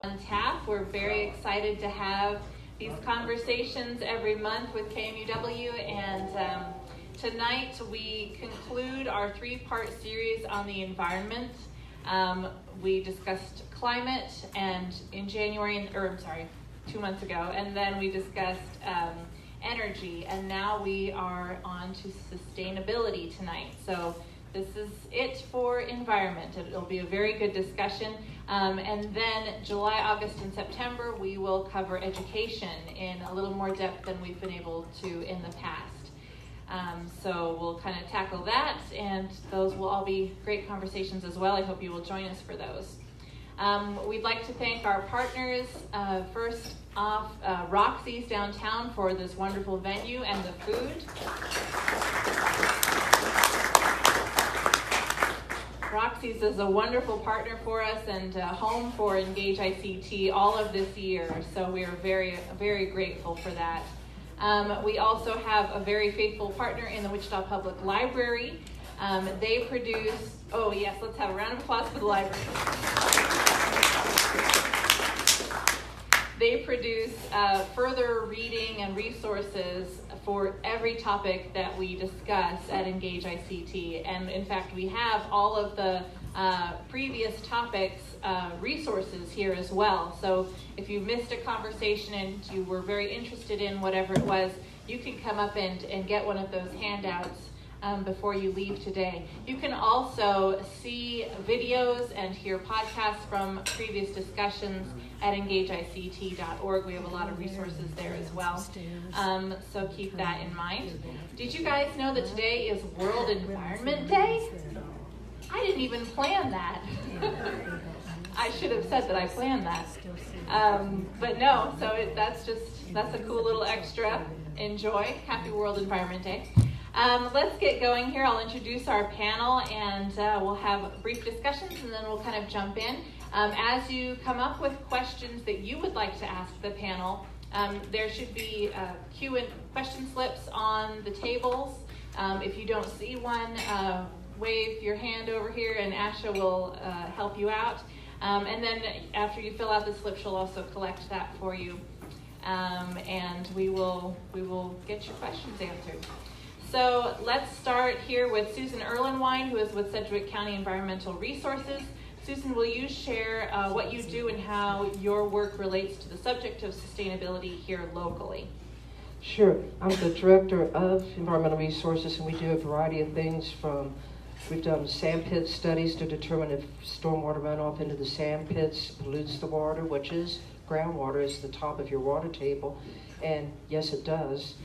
On tap, we're very excited to have these conversations every month with KMUW, and tonight we conclude our three-part series on the environment. We discussed climate and in January, 2 months ago, and then we discussed energy, and now we are on to sustainability tonight. So this is it for environment. It'll be a very good discussion. And then July, August, and September, we will cover education in a little more depth than we've been able to in the past. So we'll kind of tackle that, and those will all be great conversations as well. I hope you will join us for those. We'd like to thank our partners. First off, Roxy's downtown for this wonderful venue and the food. Roxy's is a wonderful partner for us and home for Engage ICT all of this year, so we are very, very grateful for that. We also have a very faithful partner in the Wichita Public Library. They produce, oh yes, let's have a round of applause for the library. They produce further reading and resources for every topic that we discuss at Engage ICT. And in fact, we have all of the previous topics resources here as well. So if you missed a conversation and you were very interested in whatever it was, you can come up and get one of those handouts before you leave today. You can also see videos and hear podcasts from previous discussions at engageict.org. We have a lot of resources there as well. So keep that in mind. Did you guys know that today is World Environment Day? I didn't even plan that. I should have said that I planned that. But no, so that's a cool little extra. Enjoy. Happy World Environment Day. Let's get going here. I'll introduce our panel, and we'll have brief discussions, and then we'll kind of jump in. As you come up with questions that you would like to ask the panel, there should be question slips on the tables. If you don't see one, wave your hand over here, and Asha will help you out. And then after you fill out the slip, she'll also collect that for you, and we will get your questions answered. So let's start here with Susan Erlenwine, who is with Sedgwick County Environmental Resources. Susan, will you share what you do and how your work relates to the subject of sustainability here locally? Sure. I'm the director of Environmental Resources, and we do a variety of things we've done sand pit studies to determine if stormwater runoff into the sand pits pollutes the water, which is groundwater, is the top of your water table, and yes, it does.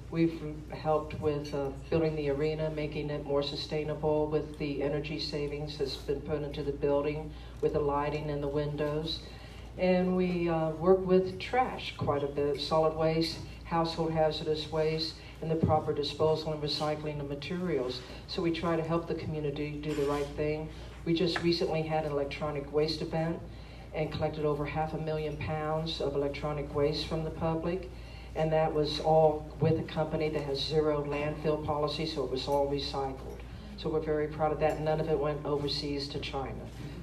We've helped with building the arena, making it more sustainable with the energy savings that's been put into the building, with the lighting and the windows. And we work with trash quite a bit, solid waste, household hazardous waste, and the proper disposal and recycling of materials. So we try to help the community do the right thing. We just recently had an electronic waste event and collected over 500,000 pounds of electronic waste from the public. And that was all with a company that has zero landfill policy, so it was all recycled. So we're very proud of that, and none of it went overseas to China.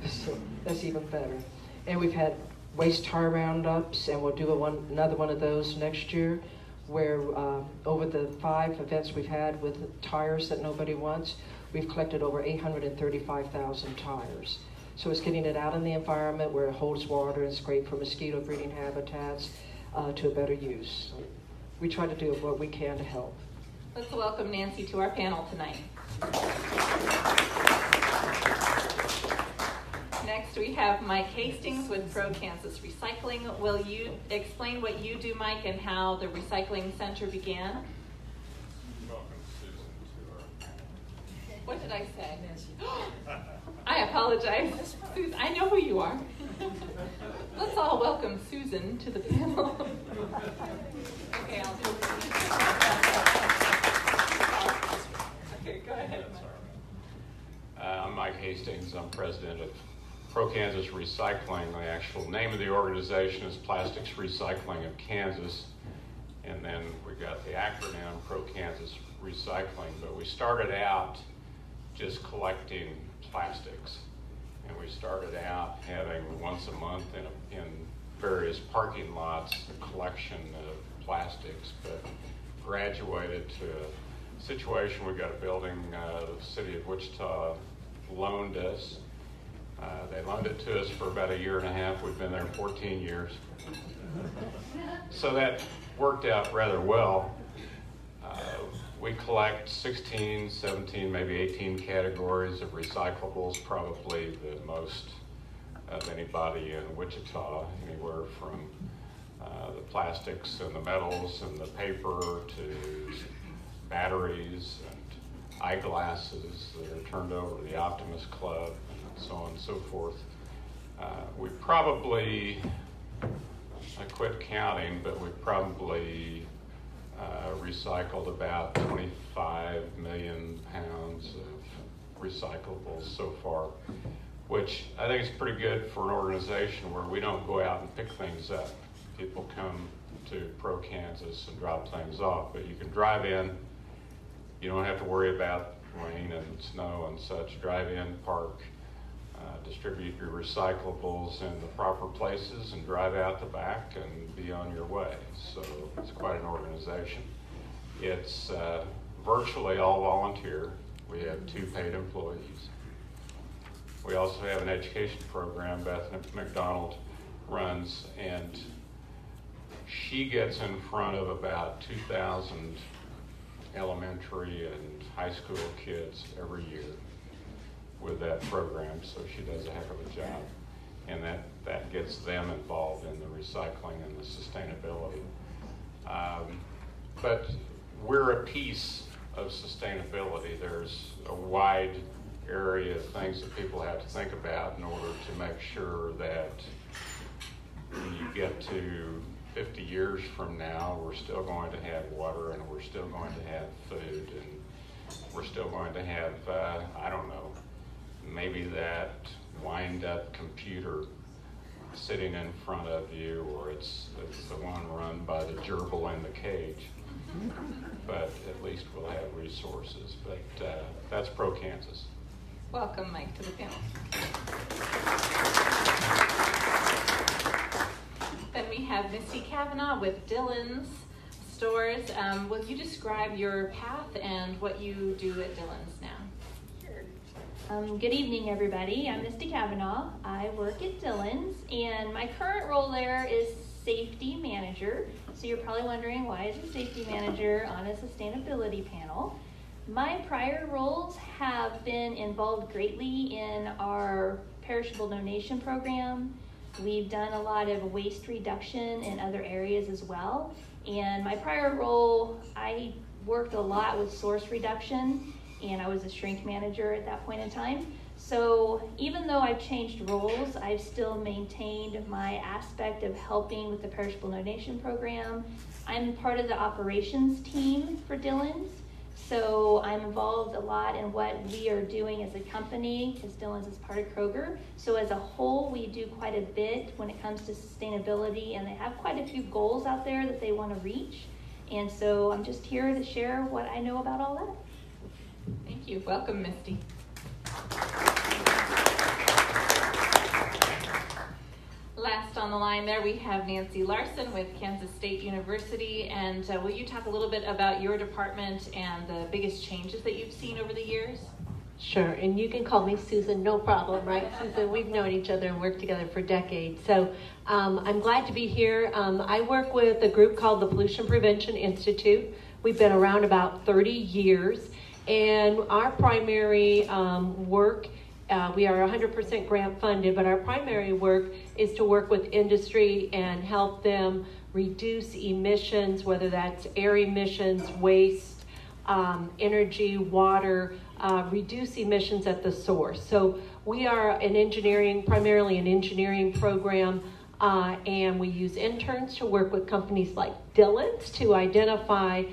So that's even better. And we've had waste tire roundups, and we'll do another one of those next year, where over the 5 events we've had with tires that nobody wants, we've collected over 835,000 tires. So it's getting it out in the environment where it holds water, and it's great for mosquito breeding habitats, to a better use. So we try to do what we can to help. Let's welcome Nancy to our panel tonight. Next we have Mike Hastings with Pro Kansas Recycling. Will you explain what you do, Mike, and how the recycling center began? Welcome, Susan, to our panel. What did I say? I apologize. Susan, I know who you are. Let's all welcome Susan to the panel. Okay, I'll do it. Okay, go ahead. I'm Mike Hastings. I'm president of Pro Kansas Recycling. The actual name of the organization is Plastics Recycling of Kansas. And then we got the acronym Pro Kansas Recycling. But we started out just collecting plastics. And we started out having once a month in various parking lots a collection of plastics, but graduated to a situation. We got a building the city of Wichita loaned us. They loaned it to us for about a year and a half. We've been there 14 years. So that worked out rather well. We collect 16, 17, maybe 18 categories of recyclables, probably the most of anybody in Wichita, anywhere from the plastics and the metals and the paper to batteries and eyeglasses that are turned over to the Optimist Club and so on and so forth. We probably, I quit counting, but we probably recycled about 25 million pounds of recyclables so far, which I think is pretty good for an organization where we don't go out and pick things up. People come to Pro-Kansas and drop things off, but you can drive in. You don't have to worry about rain and snow and such. Drive in, park, distribute your recyclables in the proper places, and drive out the back and be on your way. So it's quite an organization. It's virtually all volunteer. We have 2 paid employees. We also have an education program Beth McDonald runs, and she gets in front of about 2,000 elementary and high school kids every year with that program, so she does a heck of a job. And that gets them involved in the recycling and the sustainability. But we're a piece of sustainability. There's a wide area of things that people have to think about in order to make sure that when you get to 50 years from now, we're still going to have water, and we're still going to have food, and we're still going to have, I don't know, maybe that wind-up computer sitting in front of you, or it's the one run by the gerbil in the cage. But at least we'll have resources. But that's Pro-Kansas. Welcome, Mike, to the panel. Then we have Misty Kavanaugh with Dillon's Stores. Will you describe your path and what you do at Dillon's now? Good evening, everybody. I'm Misty Kavanaugh. I work at Dillon's, and my current role there is safety manager. So you're probably wondering, why is a safety manager on a sustainability panel? My prior roles have been involved greatly in our perishable donation program. We've done a lot of waste reduction in other areas as well. And my prior role, I worked a lot with source reduction, and I was a shrink manager at that point in time. So even though I've changed roles, I've still maintained my aspect of helping with the perishable donation program. I'm part of the operations team for Dillon's, so I'm involved a lot in what we are doing as a company, because Dillon's is part of Kroger. So as a whole, we do quite a bit when it comes to sustainability, and they have quite a few goals out there that they want to reach. And so I'm just here to share what I know about all that. Thank you. Welcome, Misty. Last on the line there, we have Nancy Larson with Kansas State University. And will you talk a little bit about your department and the biggest changes that you've seen over the years? Sure, and you can call me Susan, no problem, right? Susan, we've known each other and worked together for decades. So I'm glad to be here. I work with a group called the Pollution Prevention Institute. We've been around about 30 years. And our primary work, we are 100% grant funded, but our primary work is to work with industry and help them reduce emissions, whether that's air emissions, waste, energy, water, reduce emissions at the source. So we are primarily an engineering program, and we use interns to work with companies like Dillon's to identify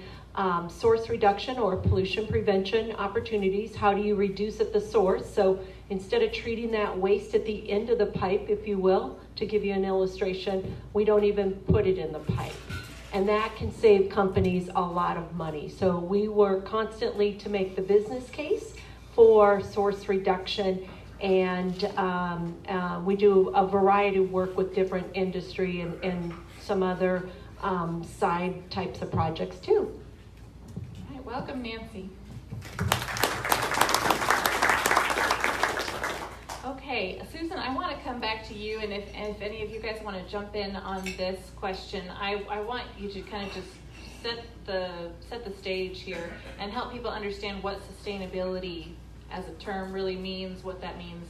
source reduction or pollution prevention opportunities. How do you reduce at the source? So instead of treating that waste at the end of the pipe, if you will, to give you an illustration, we don't even put it in the pipe. And that can save companies a lot of money. So we work constantly to make the business case for source reduction. And we do a variety of work with different industry and some other side types of projects too. All right, welcome, Nancy. Okay, Susan, I want to come back to you, and if any of you guys want to jump in on this question, I want you to kind of just set the stage here and help people understand what sustainability as a term really means, what that means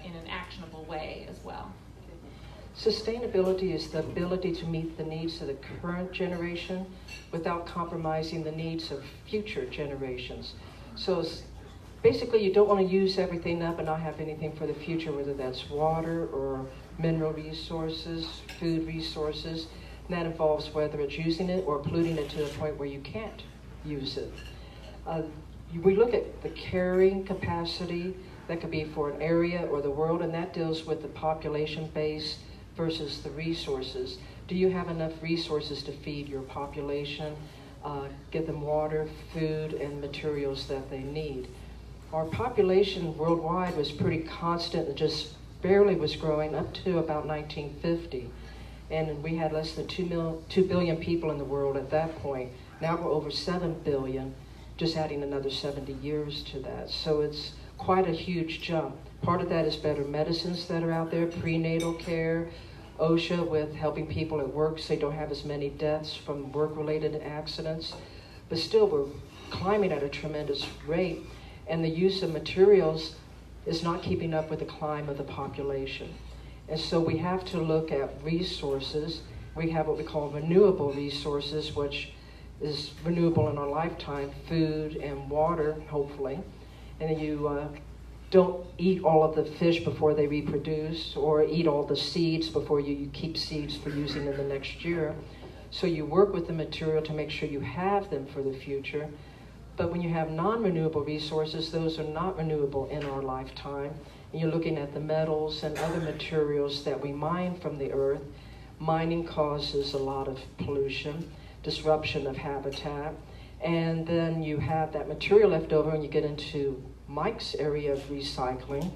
in an actionable way as well. Sustainability is the ability to meet the needs of the current generation without compromising the needs of future generations. So basically, you don't want to use everything up and not have anything for the future, whether that's water or mineral resources, food resources. And that involves whether it's using it or polluting it to the point where you can't use it. We look at the carrying capacity that could be for an area or the world, and that deals with the population base versus the resources. Do you have enough resources to feed your population, get them water, food, and materials that they need? Our population worldwide was pretty constant and just barely was growing up to about 1950. And we had less than 2 billion people in the world at that point. Now we're over 7 billion, just adding another 70 years to that. So it's quite a huge jump. Part of that is better medicines that are out there, prenatal care, OSHA with helping people at work so they don't have as many deaths from work-related accidents. But still, we're climbing at a tremendous rate, and the use of materials is not keeping up with the climb of the population. And so we have to look at resources. We have what we call renewable resources, which is renewable in our lifetime, food and water, hopefully. And then you don't eat all of the fish before they reproduce, or eat all the seeds before you keep seeds for using in the next year. So you work with the material to make sure you have them for the future. But when you have non-renewable resources, those are not renewable in our lifetime. And you're looking at the metals and other materials that we mine from the earth. Mining causes a lot of pollution, disruption of habitat. And then you have that material left over and you get into Mike's area of recycling.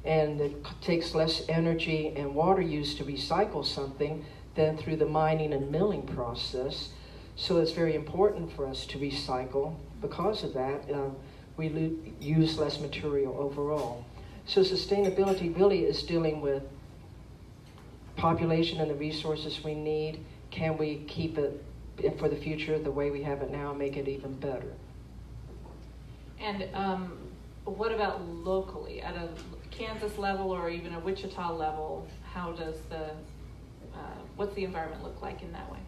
And it takes less energy and water use to recycle something than through the mining and milling process. So it's very important for us to recycle. Because of that, we use less material overall. So sustainability really is dealing with population and the resources we need. Can we keep it for the future the way we have it now and make it even better? And what about locally, at a Kansas level or even a Wichita level? How does what's the environment look like in that way?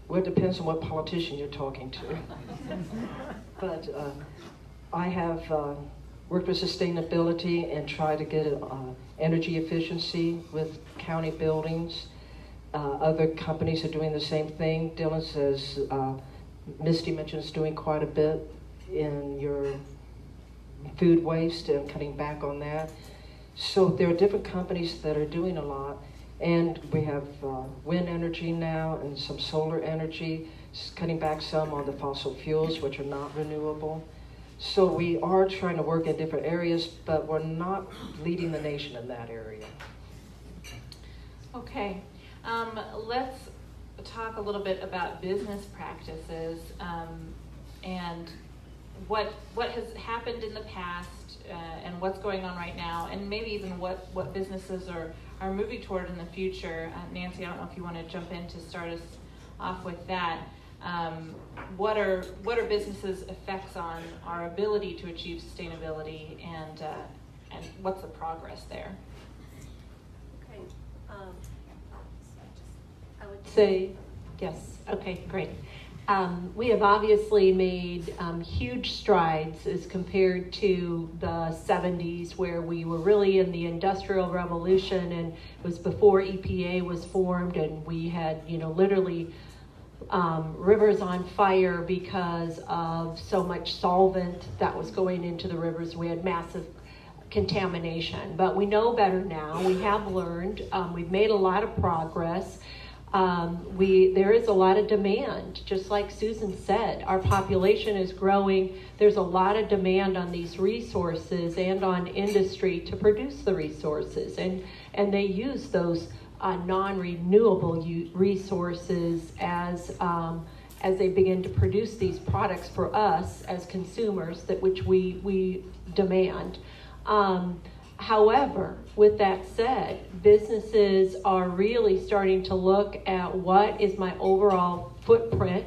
Well, it depends on what politician you're talking to. But I have worked with sustainability and tried to get energy efficiency with county buildings. Other companies are doing the same thing. Dylan says, Misty mentions doing quite a bit in your food waste and cutting back on that. So there are different companies that are doing a lot. And we have wind energy now and some solar energy, cutting back some on the fossil fuels, which are not renewable. So we are trying to work in different areas, but we're not leading the nation in that area. Okay, let's talk a little bit about business practices and what has happened in the past and what's going on right now, and maybe even what businesses are moving toward in the future. Nancy, I don't know if you want to jump in to start us off with that. What are businesses' effects on our ability to achieve sustainability, and what's the progress there? Okay, I would say yes. Okay, great. We have obviously made huge strides as compared to the 70s, where we were really in the Industrial Revolution, and it was before EPA was formed, and we had, literally rivers on fire because of so much solvent that was going into the rivers. We had massive contamination, but we know better now. We have learned. We've made a lot of progress. there is a lot of demand, just like Susan said. Our population is growing. There's a lot of demand on these resources and on industry to produce the resources, and they use those non-renewable resources as they begin to produce these products for us as consumers, which we demand. However, with that said, businesses are really starting to look at what is my overall footprint,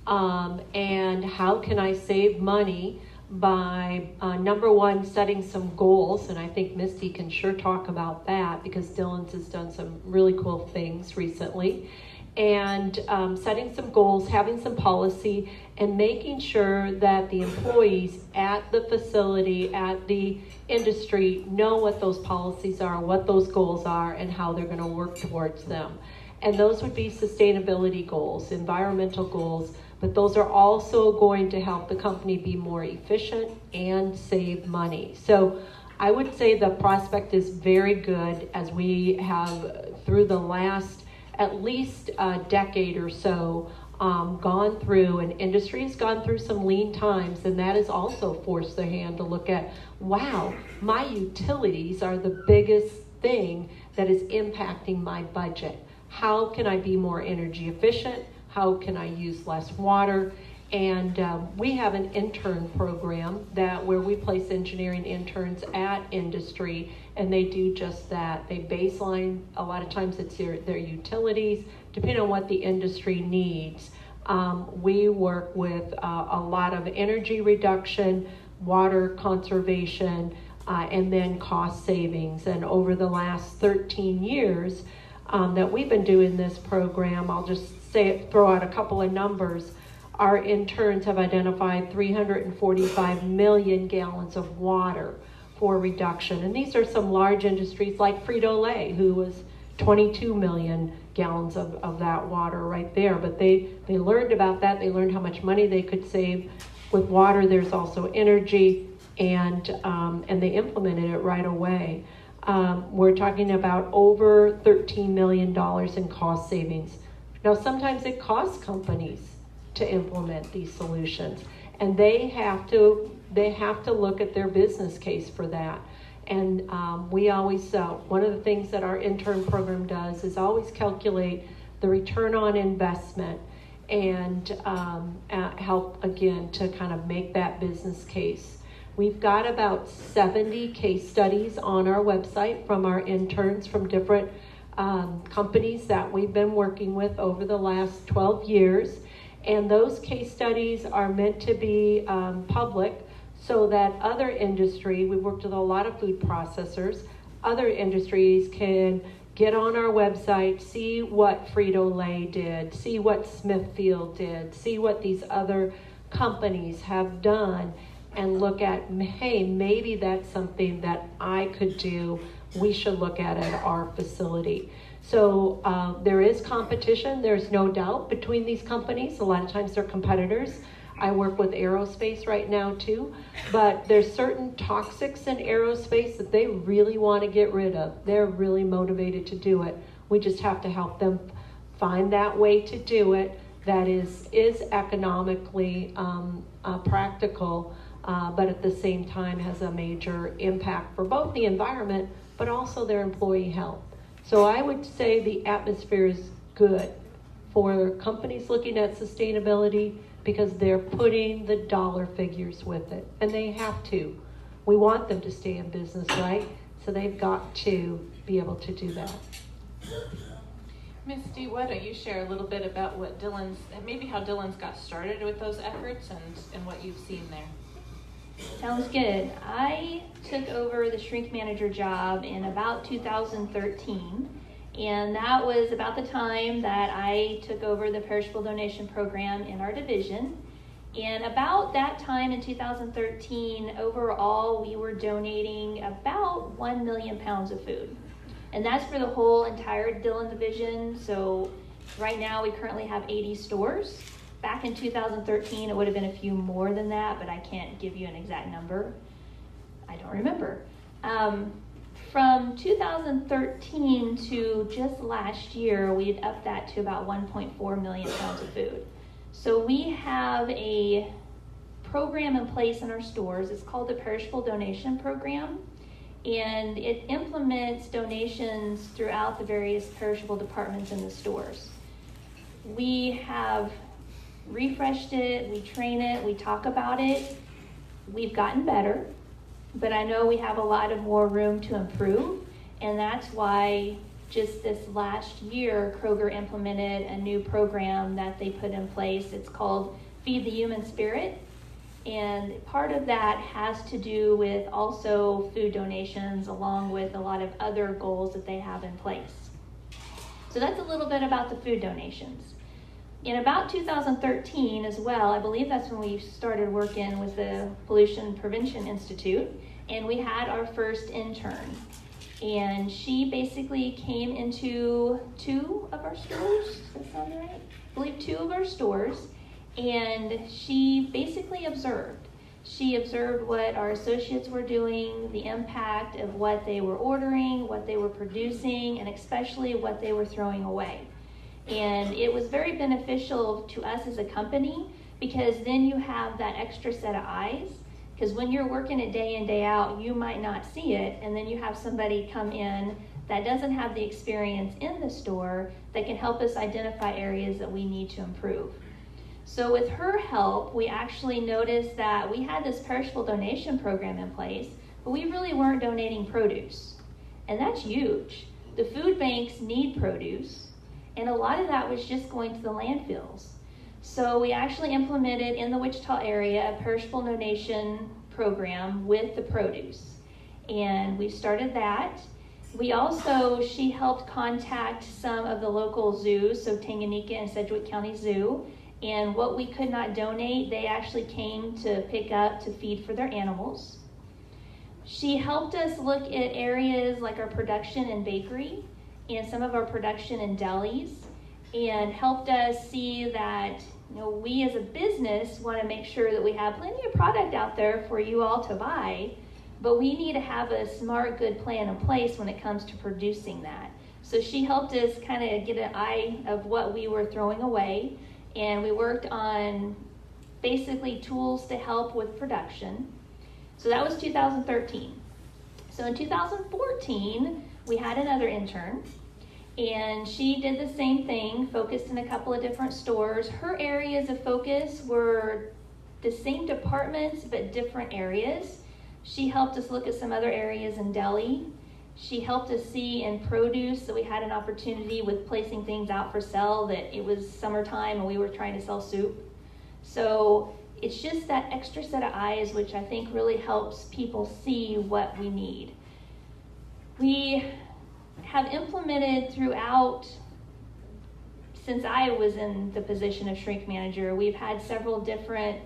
and how can I save money by, number one, setting some goals, and I think Misty can sure talk about that because Dylan's has done some really cool things recently, and setting some goals, having some policy, and making sure that the employees at the facility, at the industry, know what those policies are, what those goals are, and how they're going to work towards them. And those would be sustainability goals, environmental goals, but those are also going to help the company be more efficient and save money. So I would say the prospect is very good as we have, through the last at least a decade or so, gone through, and industry has gone through some lean times, and that has also forced their hand to look at, wow, my utilities are the biggest thing that is impacting my budget. How can I be more energy efficient? How can I use less water? And we have an intern program where we place engineering interns at industry, and they do just that. They baseline, a lot of times it's their utilities, depending on what the industry needs. We work with a lot of energy reduction, water conservation, and then cost savings. And over the last 13 years that we've been doing this program, I'll just throw out a couple of numbers. Our interns have identified 345 million gallons of water for reduction. And these are some large industries like Frito-Lay, who was 22 million gallons of that water right there. But they learned about that. They learned how much money they could save. With water, there's also energy, and they implemented it right away. We're talking about over $13 million in cost savings. Now, sometimes it costs companies to implement these solutions, and they have to look at their business case for that. And we always, one of the things that our intern program does is always calculate the return on investment and help, again, to kind of make that business case. We've got about 70 case studies on our website from our interns from different companies that we've been working with over the last 12 years. And those case studies are meant to be public so that other industry, we've worked with a lot of food processors, other industries can get on our website, see what Frito-Lay did, see what Smithfield did, see what these other companies have done, and look at, hey, maybe that's something that I could do. We should look at our facility. So there is competition, there's no doubt, between these companies. A lot of times they're competitors. I work with aerospace right now too, but there's certain toxics in aerospace that they really want to get rid of. They're really motivated to do it. We just have to help them find that way to do it that is economically practical, but at the same time has a major impact for both the environment, but also their employee health. So I would say the atmosphere is good for companies looking at sustainability because they're putting the dollar figures with it, and they have to. We want them to stay in business, right? So they've got to be able to do that. Misty, why don't you share a little bit about what maybe how Dylan's got started with those efforts and what you've seen there? Sounds good. I took over the shrink manager job in about 2013, and that was about the time that I took over the perishable donation program in our division. And about that time in 2013, overall, we were donating about 1 million pounds of food. And that's for the whole entire Dillon division. So right now, we currently have 80 stores. Back in 2013, it would have been a few more than that, but I can't give you an exact number. I don't remember. from 2013 to just last year, we'd upped that to about 1.4 million pounds of food. So we have a program in place in our stores. It's called the Perishable Donation Program, and it implements donations throughout the various perishable departments in the stores. We have refreshed it, we train it, we talk about it. We've gotten better, but I know we have a lot of more room to improve, and that's why just this last year, Kroger implemented a new program that they put in place. It's called Feed the Human Spirit, and part of that has to do with also food donations along with a lot of other goals that they have in place. So that's a little bit about the food donations. In about 2013 as well, I believe that's when we started working with the Pollution Prevention Institute, and we had our first intern. And she basically came into 2 of our stores, does that sound right? I believe 2 of our stores, and she basically observed. She observed what our associates were doing, the impact of what they were ordering, what they were producing, and especially what they were throwing away. And it was very beneficial to us as a company, because then you have that extra set of eyes. Because when you're working it day in, day out, you might not see it, and then you have somebody come in that doesn't have the experience in the store that can help us identify areas that we need to improve. So with her help, we actually noticed that we had this perishable donation program in place, but we really weren't donating produce. And that's huge. The food banks need produce, and a lot of that was just going to the landfills. So we actually implemented in the Wichita area a perishable donation program with the produce. And we started that. We also, she helped contact some of the local zoos, so Tanganyika and Sedgwick County Zoo. And what we could not donate, they actually came to pick up to feed for their animals. She helped us look at areas like our production and bakery and some of our production in delis, and helped us see that, you know, we as a business want to make sure that we have plenty of product out there for you all to buy, but we need to have a smart, good plan in place when it comes to producing that. So she helped us kind of get an eye of what we were throwing away, and we worked on basically tools to help with production. So that was 2013. So in 2014, we had another intern, and she did the same thing, focused in a couple of different stores. Her areas of focus were the same departments, but different areas. She helped us look at some other areas in deli. She helped us see in produce that we had an opportunity with placing things out for sale, that it was summertime and we were trying to sell soup. So it's just that extra set of eyes, which I think really helps people see what we need. We have implemented throughout, since I was in the position of shrink manager, we've had several different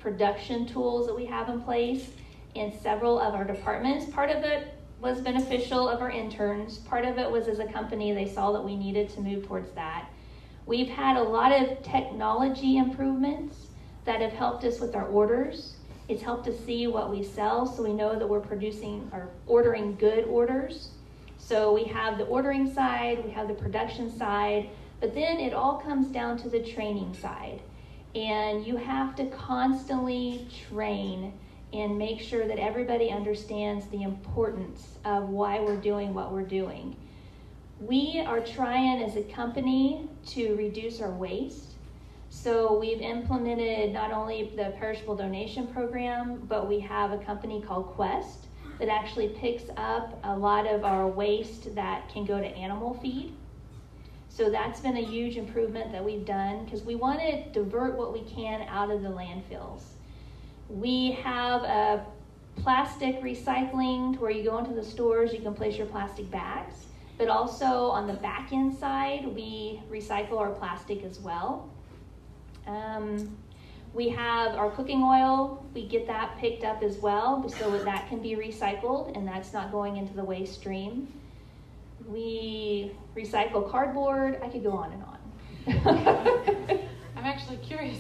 production tools that we have in place in several of our departments. Part of it was beneficial of our interns. Part of it was as a company, they saw that we needed to move towards that. We've had a lot of technology improvements that have helped us with our orders. It's helped us see what we sell, so we know that we're producing or ordering good orders. So we have the ordering side, we have the production side, but then it all comes down to the training side. And you have to constantly train and make sure that everybody understands the importance of why we're doing what we're doing. We are trying as a company to reduce our waste. So we've implemented not only the perishable donation program, but we have a company called Quest that actually picks up a lot of our waste that can go to animal feed. So that's been a huge improvement that we've done, because we want to divert what we can out of the landfills. We have a plastic recycling to where you go into the stores, you can place your plastic bags, but also on the back end side, we recycle our plastic as well. We have our cooking oil, we get that picked up as well, so that can be recycled and that's not going into the waste stream. We recycle cardboard. I could go on and on. I'm actually curious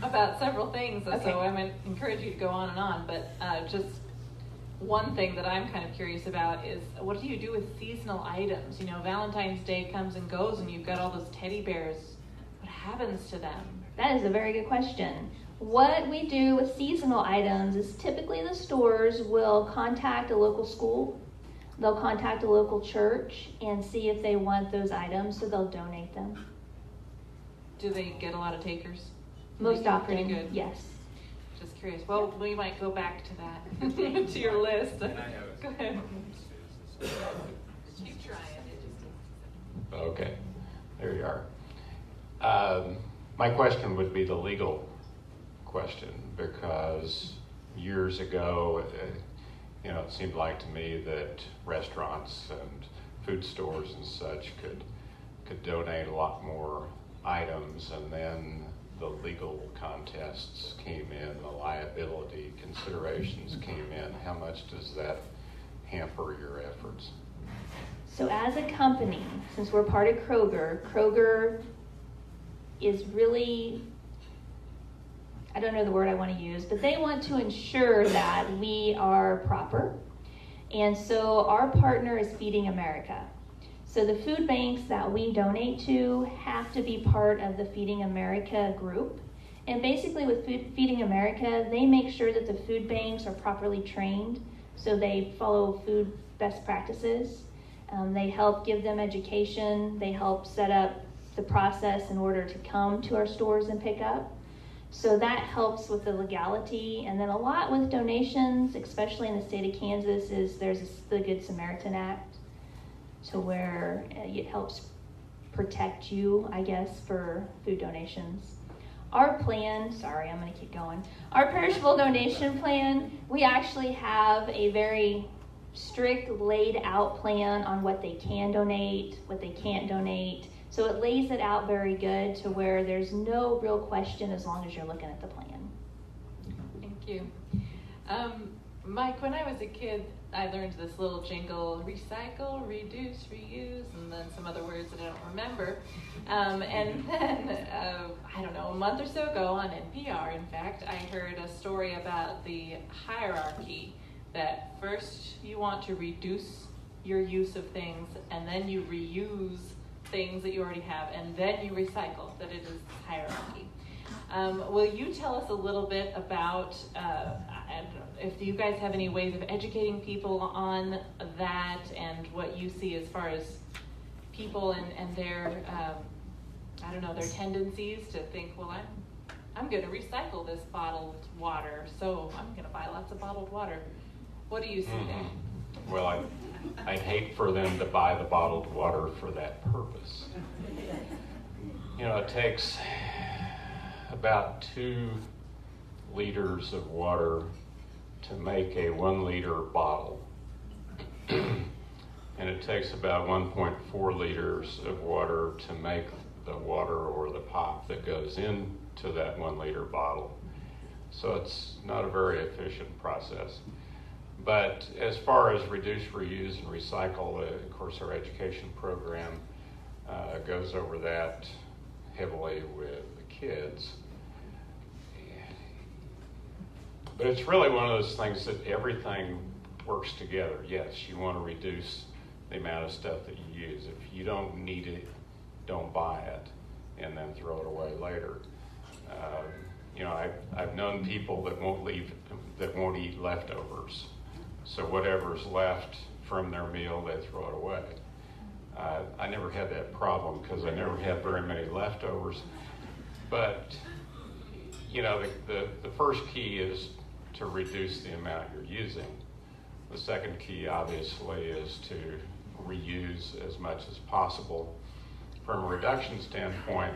about several things, Okay. so I'm going to encourage you to go on and on, but just one thing that I'm kind of curious about is, what do you do with seasonal items? You know, Valentine's Day comes and goes and you've got all those teddy bears. What happens to them? That is a very good question. What we do with seasonal items is typically the stores will contact a local school, they'll contact a local church and see if they want those items, so they'll donate them. Do they get a lot of takers? Most often, pretty good. yes. Just curious. Well, we might go back to that, to your list. Go ahead. Keep trying. Okay, there you are. My question would be the legal question, because years ago, it seemed like to me that restaurants and food stores and such could donate a lot more items, and then the legal contests came in, the liability considerations came in. How much does that hamper your efforts? So as a company, since we're part of Kroger is really, I don't know the word I want to use, but they want to ensure that we are proper. And so our partner is Feeding America. So the food banks that we donate to have to be part of the Feeding America group. And basically with Feeding America, they make sure that the food banks are properly trained, so they follow food best practices. They help give them education. They help set up the process in order to come to our stores and pick up. So that helps with the legality. And then a lot with donations, especially in the state of Kansas, is there's the Good Samaritan Act, to where it helps protect you, I guess, for food donations. Our plan, sorry, I'm going to keep going. Our perishable donation plan, we actually have a very strict laid out plan on what they can donate, what they can't donate. So it lays it out very good to where there's no real question as long as you're looking at the plan. Thank you. Mike, when I was a kid, I learned this little jingle: recycle, reduce, reuse, and then some other words that I don't remember. And then, I don't know, a month or so ago on NPR, in fact, I heard a story about the hierarchy, that first you want to reduce your use of things, and then you reuse things that you already have, and then you recycle, that it is hierarchy. Will you tell us a little bit about, if you guys have any ways of educating people on that, and what you see as far as people and their, their tendencies to think, well, I'm going to recycle this bottled water, so I'm going to buy lots of bottled water. What do you see there? Well, I'd hate for them to buy the bottled water for that purpose. It takes about 2 liters of water to make a 1 liter bottle. And it takes about 1.4 liters of water to make the water or the pop that goes into that 1 liter bottle. So it's not a very efficient process. But as far as reduce, reuse, and recycle, of course, our education program goes over that heavily with the kids. But it's really one of those things that everything works together. Yes, you want to reduce the amount of stuff that you use. If you don't need it, don't buy it, and then throw it away later. I've known people that won't eat leftovers. So whatever's left from their meal, they throw it away. I never had that problem because I never had very many leftovers. But, the first key is to reduce the amount you're using. The second key, obviously, is to reuse as much as possible. From a reduction standpoint,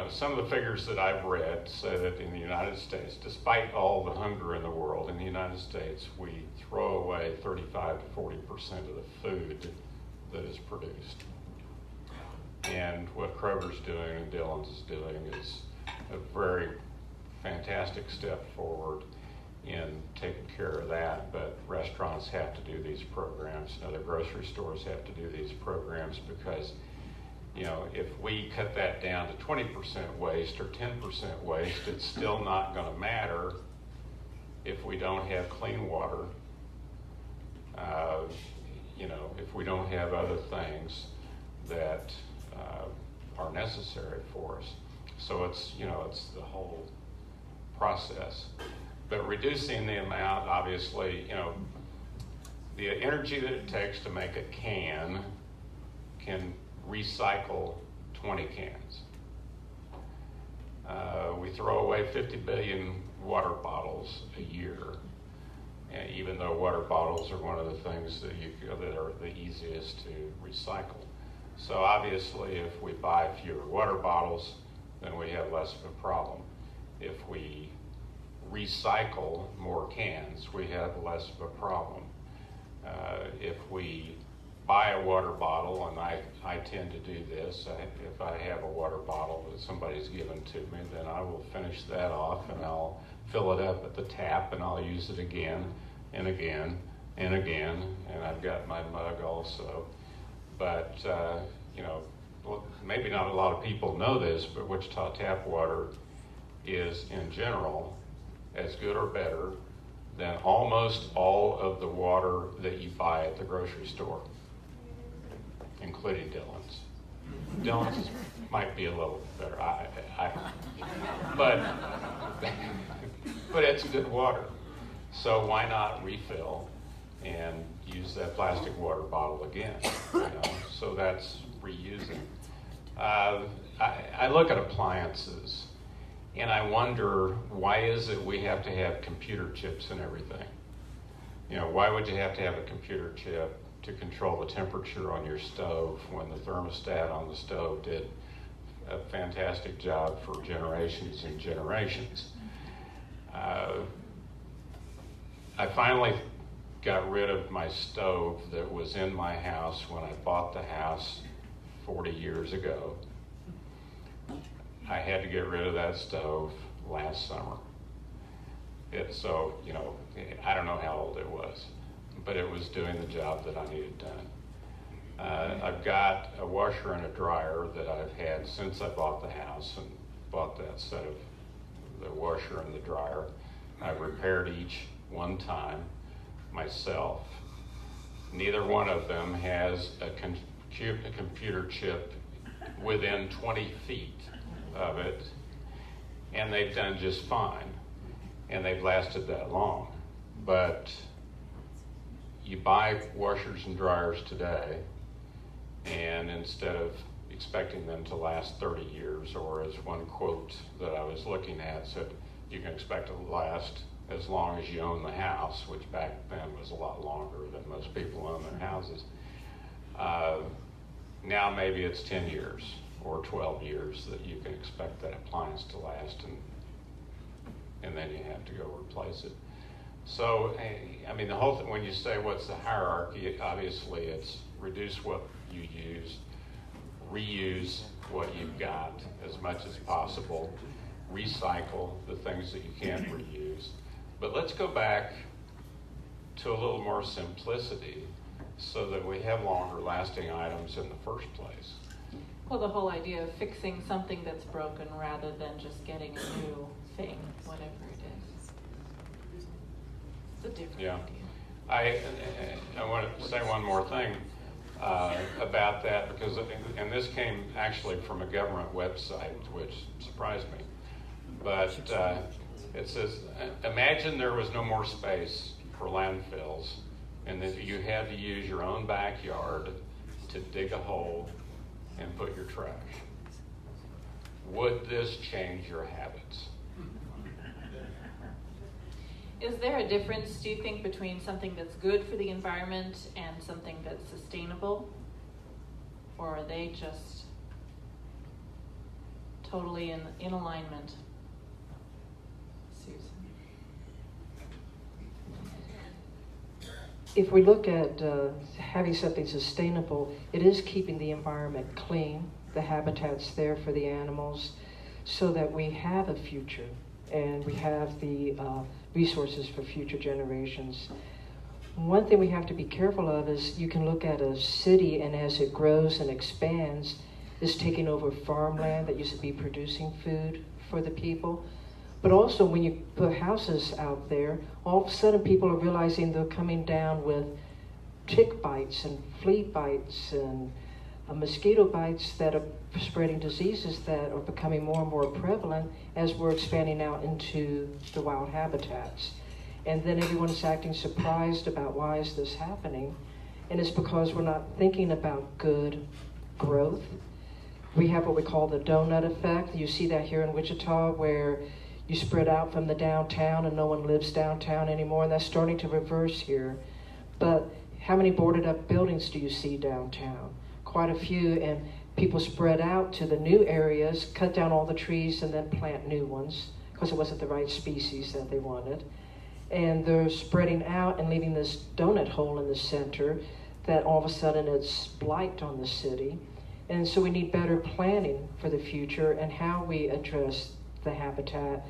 some of the figures that I've read say that in the United States, despite all the hunger in the world, in the United States, we throw away 35 to 40% of the food that is produced. And what Kroger's doing and Dillon's is doing is a very fantastic step forward in taking care of that. But restaurants have to do these programs, and other grocery stores have to do these programs, because if we cut that down to 20% waste or 10% waste, it's still not going to matter if we don't have clean water, if we don't have other things that are necessary for us. So it's the whole process. But reducing the amount, obviously, the energy that it takes to make a can recycle 20 cans. We throw away 50 billion water bottles a year, and even though water bottles are one of the things that are the easiest to recycle. So obviously, if we buy fewer water bottles, then we have less of a problem. If we recycle more cans, we have less of a problem. If we buy a water bottle, and I tend to do this, if I have a water bottle that somebody's given to me, then I will finish that off and I'll fill it up at the tap and I'll use it again and again and again, and I've got my mug also. But, maybe not a lot of people know this, but Wichita tap water is, in general, as good or better than almost all of the water that you buy at the grocery store, including Dillon's. Dillon's might be a little better, but it's good water. So why not refill and use that plastic water bottle again? So that's reusing. I look at appliances and I wonder, why is it we have to have computer chips and everything? Why would you have to have a computer chip to control the temperature on your stove when the thermostat on the stove did a fantastic job for generations and generations? I finally got rid of my stove that was in my house when I bought the house 40 years ago. I had to get rid of that stove last summer. I don't know how old it was, but it was doing the job that I needed done. I've got a washer and a dryer that I've had since I bought the house and bought that set of the washer and the dryer. I've repaired each one time myself. Neither one of them has a computer chip within 20 feet of it, and they've done just fine, and they've lasted that long. But you buy washers and dryers today, and instead of expecting them to last 30 years, or as one quote that I was looking at said, you can expect it to last as long as you own the house, which back then was a lot longer than most people own their houses. Now maybe it's 10 years or 12 years that you can expect that appliance to last, and then you have to go replace it. So, the whole thing, when you say what's the hierarchy, obviously it's reduce what you use, reuse what you've got as much as possible, recycle the things that you can't reuse. But let's go back to a little more simplicity so that we have longer lasting items in the first place. Well, the whole idea of fixing something that's broken rather than just getting a new thing, whatever it is. It's a different idea. I want to say one more thing about that, because, and this came actually from a government website, which surprised me. But it says, imagine there was no more space for landfills, and that you had to use your own backyard to dig a hole and put your trash. Would this change your habits? Is there a difference, do you think, between something that's good for the environment and something that's sustainable? Or are they just totally in alignment? Susan? If we look at having something sustainable, it is keeping the environment clean, the habitat's there for the animals, so that we have a future and we have the resources for future generations. One thing we have to be careful of is you can look at a city, and as it grows and expands, it's taking over farmland that used to be producing food for the people. But also when you put houses out there, all of a sudden people are realizing they're coming down with tick bites and flea bites and mosquito bites that are spreading diseases that are becoming more and more prevalent as we're expanding out into the wild habitats. And then everyone's acting surprised about why is this happening. And it's because we're not thinking about good growth. We have what we call the donut effect. You see that here in Wichita, where you spread out from the downtown and no one lives downtown anymore, and that's starting to reverse here. But how many boarded up buildings do you see downtown? Quite a few, and people spread out to the new areas, cut down all the trees, and then plant new ones because it wasn't the right species that they wanted. And they're spreading out and leaving this donut hole in the center that all of a sudden it's blight on the city. And so we need better planning for the future and how we address the habitat.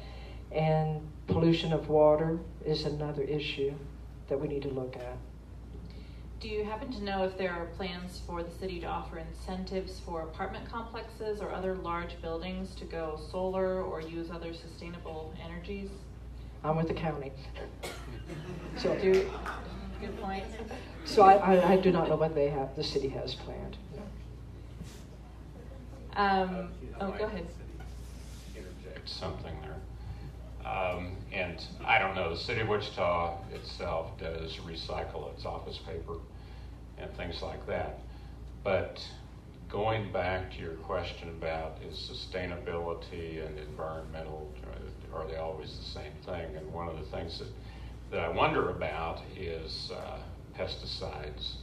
And pollution of water is another issue that we need to look at. Do you happen to know if there are plans for the city to offer incentives for apartment complexes or other large buildings to go solar or use other sustainable energies? I'm with the county. So, Good point. So I do not know what the city has planned. Go ahead. Interject something there. And I don't know, the city of Wichita itself does recycle its office paper and things like that. But going back to your question about is sustainability and environmental, are they always the same thing? And one of the things that I wonder about is pesticides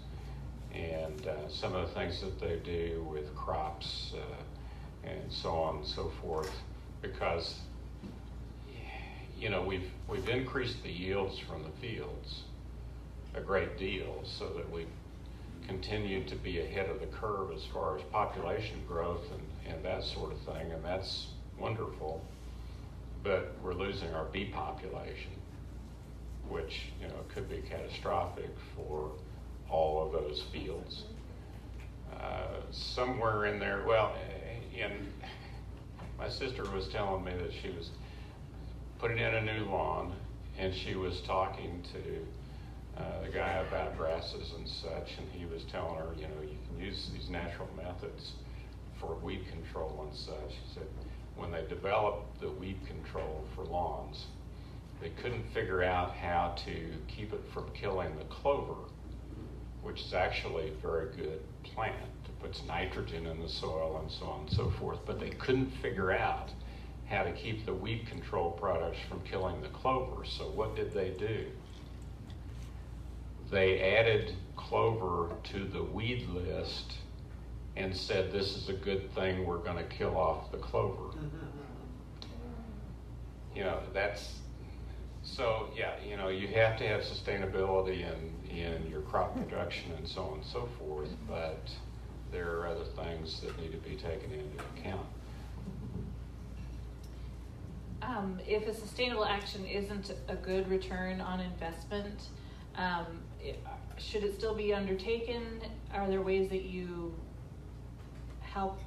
and some of the things that they do with crops and so on and so forth, because we've increased the yields from the fields a great deal so that we've continued to be ahead of the curve as far as population growth and that sort of thing, and that's wonderful. But we're losing our bee population, which could be catastrophic for all of those fields. Somewhere in there, my sister was telling me that she was putting in a new lawn, and she was talking to the guy about grasses and such, and he was telling her, you can use these natural methods for weed control and such. He said when they developed the weed control for lawns, they couldn't figure out how to keep it from killing the clover, which is actually a very good plant. It puts nitrogen in the soil and so on and so forth, but they couldn't figure out how to keep the weed control products from killing the clover. So what did they do? They added clover to the weed list and said, this is a good thing, we're going to kill off the clover. You have to have sustainability in your crop production and so on and so forth, but there are other things that need to be taken into account. If a sustainable action isn't a good return on investment, should it still be undertaken? Are there ways that you help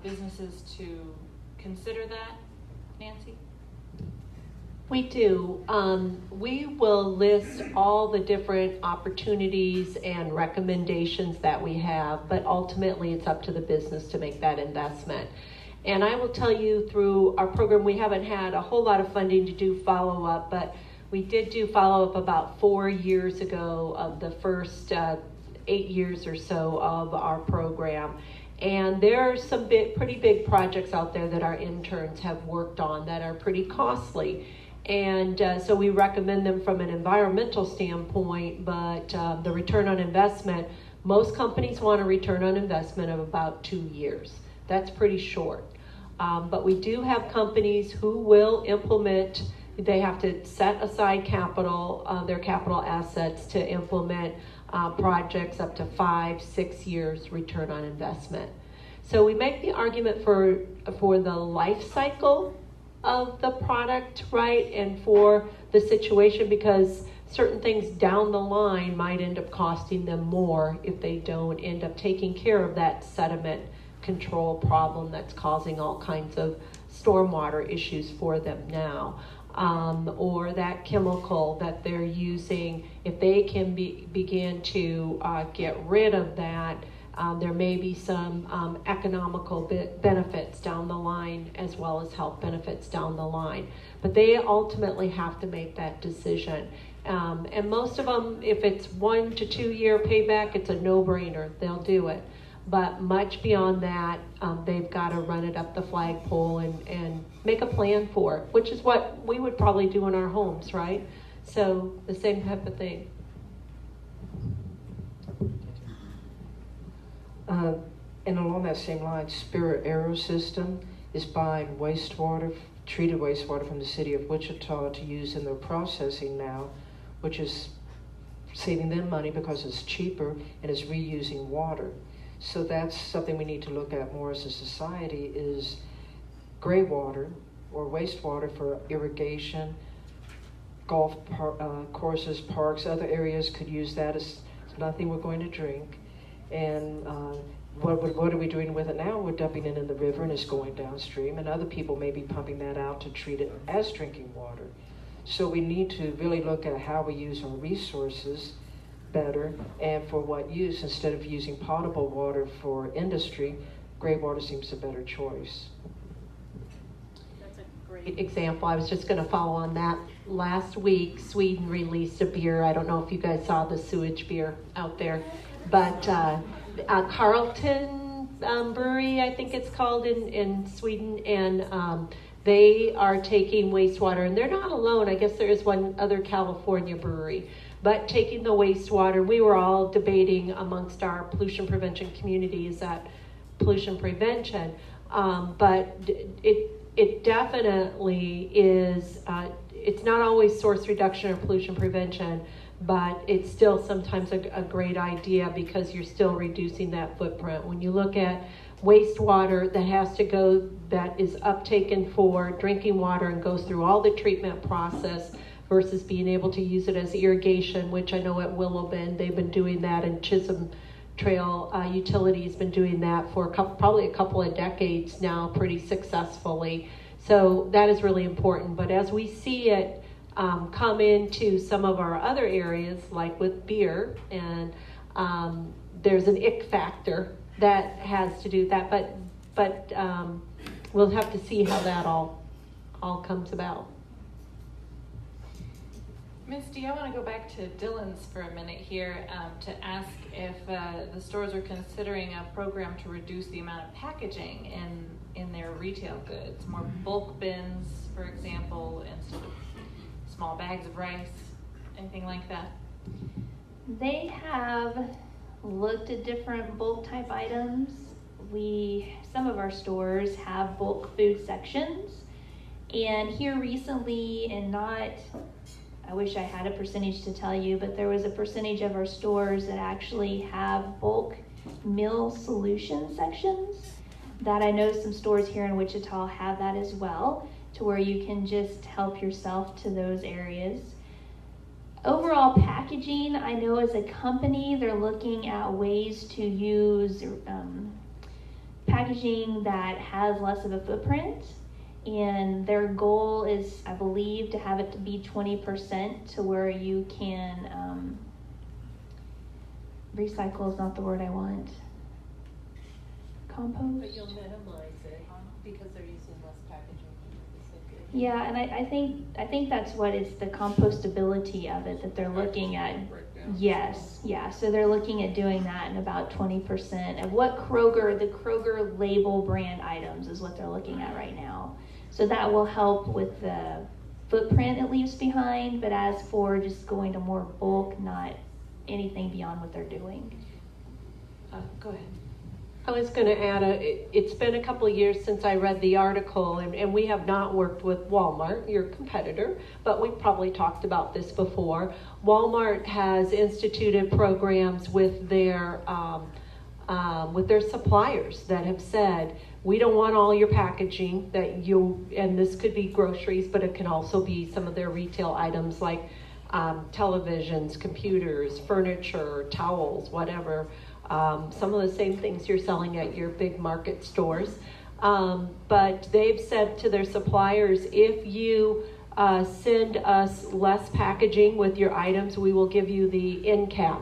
businesses to consider that, Nancy? We do. We will list all the different opportunities and recommendations that we have, but ultimately it's up to the business to make that investment. And I will tell you, through our program, we haven't had a whole lot of funding to do follow-up, but we did do follow-up about 4 years ago of the first 8 years or so of our program. And there are some pretty big projects out there that our interns have worked on that are pretty costly. And so we recommend them from an environmental standpoint, but the return on investment, most companies want a return on investment of about 2 years. That's pretty short. But we do have companies who will implement, they have to set aside capital, their capital assets to implement projects up to 5-6 years return on investment. So we make the argument for the life cycle of the product, right, and for the situation, because certain things down the line might end up costing them more if they don't end up taking care of that sediment control problem that's causing all kinds of stormwater issues for them now. Or that chemical that they're using, if they can begin to get rid of that, there may be some economical benefits down the line as well as health benefits down the line. But they ultimately have to make that decision. And most of them, if it's 1 to 2 year payback, it's a no-brainer. They'll do it. But much beyond that, they've got to run it up the flagpole and make a plan for it, which is what we would probably do in our homes, right? So the same type of thing. And along that same line, Spirit Aero System is buying wastewater, treated wastewater from the city of Wichita to use in their processing now, which is saving them money because it's cheaper and is reusing water. So that's something we need to look at more as a society, is gray water or wastewater for irrigation, golf courses, parks, other areas could use that. It's nothing we're going to drink. And what are we doing with it now? We're dumping it in the river and it's going downstream, and other people may be pumping that out to treat it as drinking water. So we need to really look at how we use our resources better and for what use. Instead of using potable water for industry, gray water seems a better choice. That's a great example. I was just going to follow on that. Last week, Sweden released a beer. I don't know if you guys saw the sewage beer out there, but Carlton Brewery, I think it's called in Sweden, and they are taking wastewater, and they're not alone. I guess there is one other California brewery, but taking the wastewater. We were all debating amongst our pollution prevention community, is that pollution prevention, but it definitely is. It's not always source reduction or pollution prevention, but it's still sometimes a great idea because you're still reducing that footprint. When you look at wastewater that has to go, that is uptaken for drinking water and goes through all the treatment process versus being able to use it as irrigation, which I know at Willow Bend, they've been doing that, and Chisholm Trail Utilities been doing that for probably a couple of decades now pretty successfully. So that is really important. But as we see it come into some of our other areas, like with beer, and there's an ick factor that has to do with that, but we'll have to see how that all comes about. Misty, I want to go back to Dylan's for a minute here to ask if the stores are considering a program to reduce the amount of packaging in their retail goods, more bulk bins, for example, instead of small bags of rice, anything like that. They have looked at different bulk type items. Some of our stores have bulk food sections, and here recently, and I wish I had a percentage to tell you, but there was a percentage of our stores that actually have bulk meal solution sections that I know some stores here in Wichita have that as well, to where you can just help yourself to those areas. Overall packaging, I know as a company, they're looking at ways to use packaging that has less of a footprint. And their goal is, I believe, to have it to be 20% to where you can, recycle is not the word I want. Compost? But you'll minimize it because they're using less packaging. Yeah, and I think that's what it's the compostability of it that they're looking at. Yes, yeah. So they're looking at doing that in about 20% of what the Kroger label brand items is what they're looking at right now. So that will help with the footprint it leaves behind, but as for just going to more bulk, not anything beyond what they're doing. Go ahead. I was going to add, it's been a couple of years since I read the article, and we have not worked with Walmart, your competitor, but we've probably talked about this before. Walmart has instituted programs with their suppliers that have said, we don't want all your packaging and this could be groceries, but it can also be some of their retail items like televisions, computers, furniture, towels, whatever. Some of the same things you're selling at your big market stores. But they've said to their suppliers, if you send us less packaging with your items, we will give you the end cap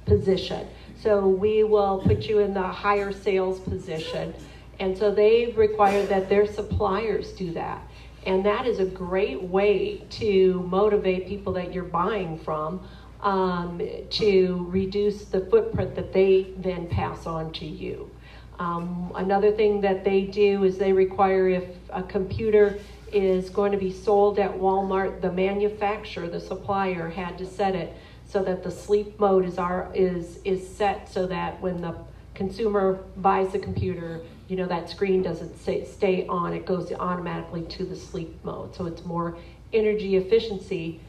position. So we will put you in the higher sales position. And so they've required that their suppliers do that. And that is a great way to motivate people that you're buying from to reduce the footprint that they then pass on to you. Another thing that they do is they require, if a computer is going to be sold at Walmart, the manufacturer, the supplier, had to set it so that the sleep mode is set so that when the consumer buys the computer, you know, that screen doesn't stay on. It goes automatically to the sleep mode. So it's more energy efficient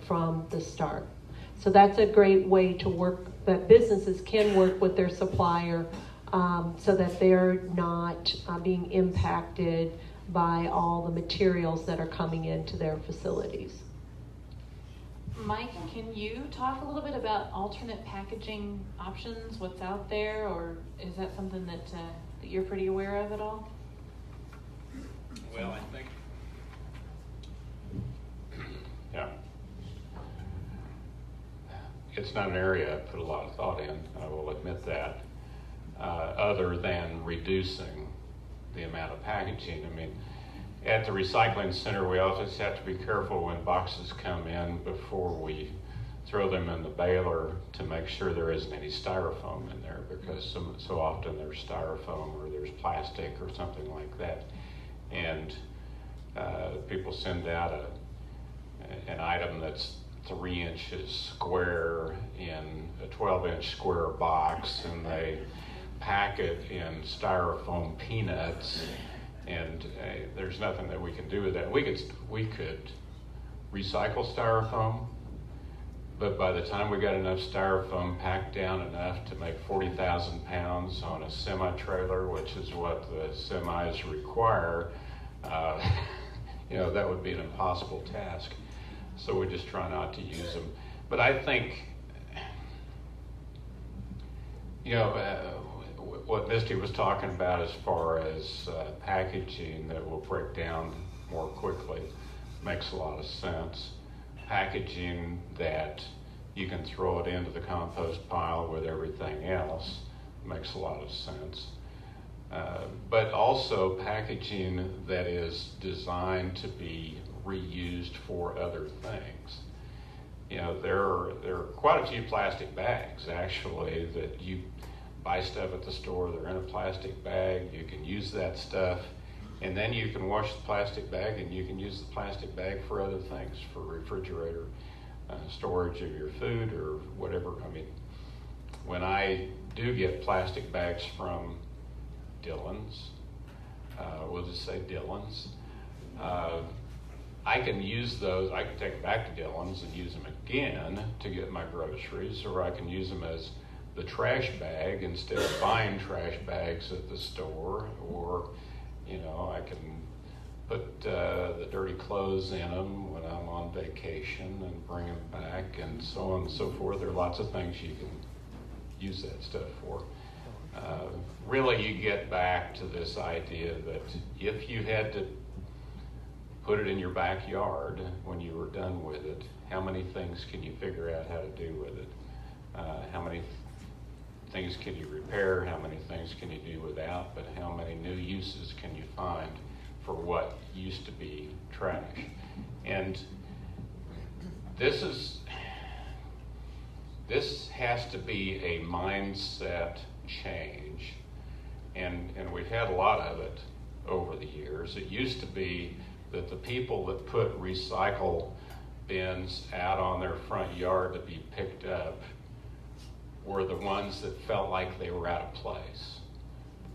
from the start. So that's a great way to work, that businesses can work with their supplier so that they're not being impacted by all the materials that are coming into their facilities. Mike, can you talk a little bit about alternate packaging options, what's out there, or is that something that you're pretty aware of at all? Well, I think, yeah, it's not an area I put a lot of thought in, I will admit that, other than reducing the amount of packaging. I mean, at the recycling center, we always have to be careful when boxes come in before we throw them in the baler to make sure there isn't any styrofoam in there, because so often there's styrofoam or there's plastic or something like that. And people send out an item that's 3 inches square in a 12-inch square box, and they pack it in styrofoam peanuts. And there's nothing that we can do with that. We could recycle styrofoam, but by the time we got enough styrofoam packed down enough to make 40,000 pounds on a semi-trailer, which is what the semis require, you know, that would be an impossible task. So we just try not to use them. But I think, you know, what Misty was talking about as far as packaging that will break down more quickly makes a lot of sense. Packaging that you can throw it into the compost pile with everything else makes a lot of sense. But also packaging that is designed to be reused for other things. You know, there are quite a few plastic bags actually that you buy stuff at the store, they're in a plastic bag, you can use that stuff, and then you can wash the plastic bag and you can use the plastic bag for other things, for refrigerator storage of your food or whatever. I mean, when I do get plastic bags from Dillon's, we'll just say Dillon's, I can use those, I can take it back to Dillon's and use them again to get my groceries, or I can use them as the trash bag instead of buying trash bags at the store, or, you know, I can put the dirty clothes in them when I'm on vacation and bring them back, and so on and so forth. There are lots of things you can use that stuff for. Really, you get back to this idea that if you had to put it in your backyard when you were done with it, how many things can you figure out how to do with it? How many things can you repair? How many things can you do without? But how many new uses can you find for what used to be trash? And this has to be a mindset change, and we've had a lot of it over the years. It used to be that the people that put recycle bins out on their front yard to be picked up were the ones that felt like they were out of place,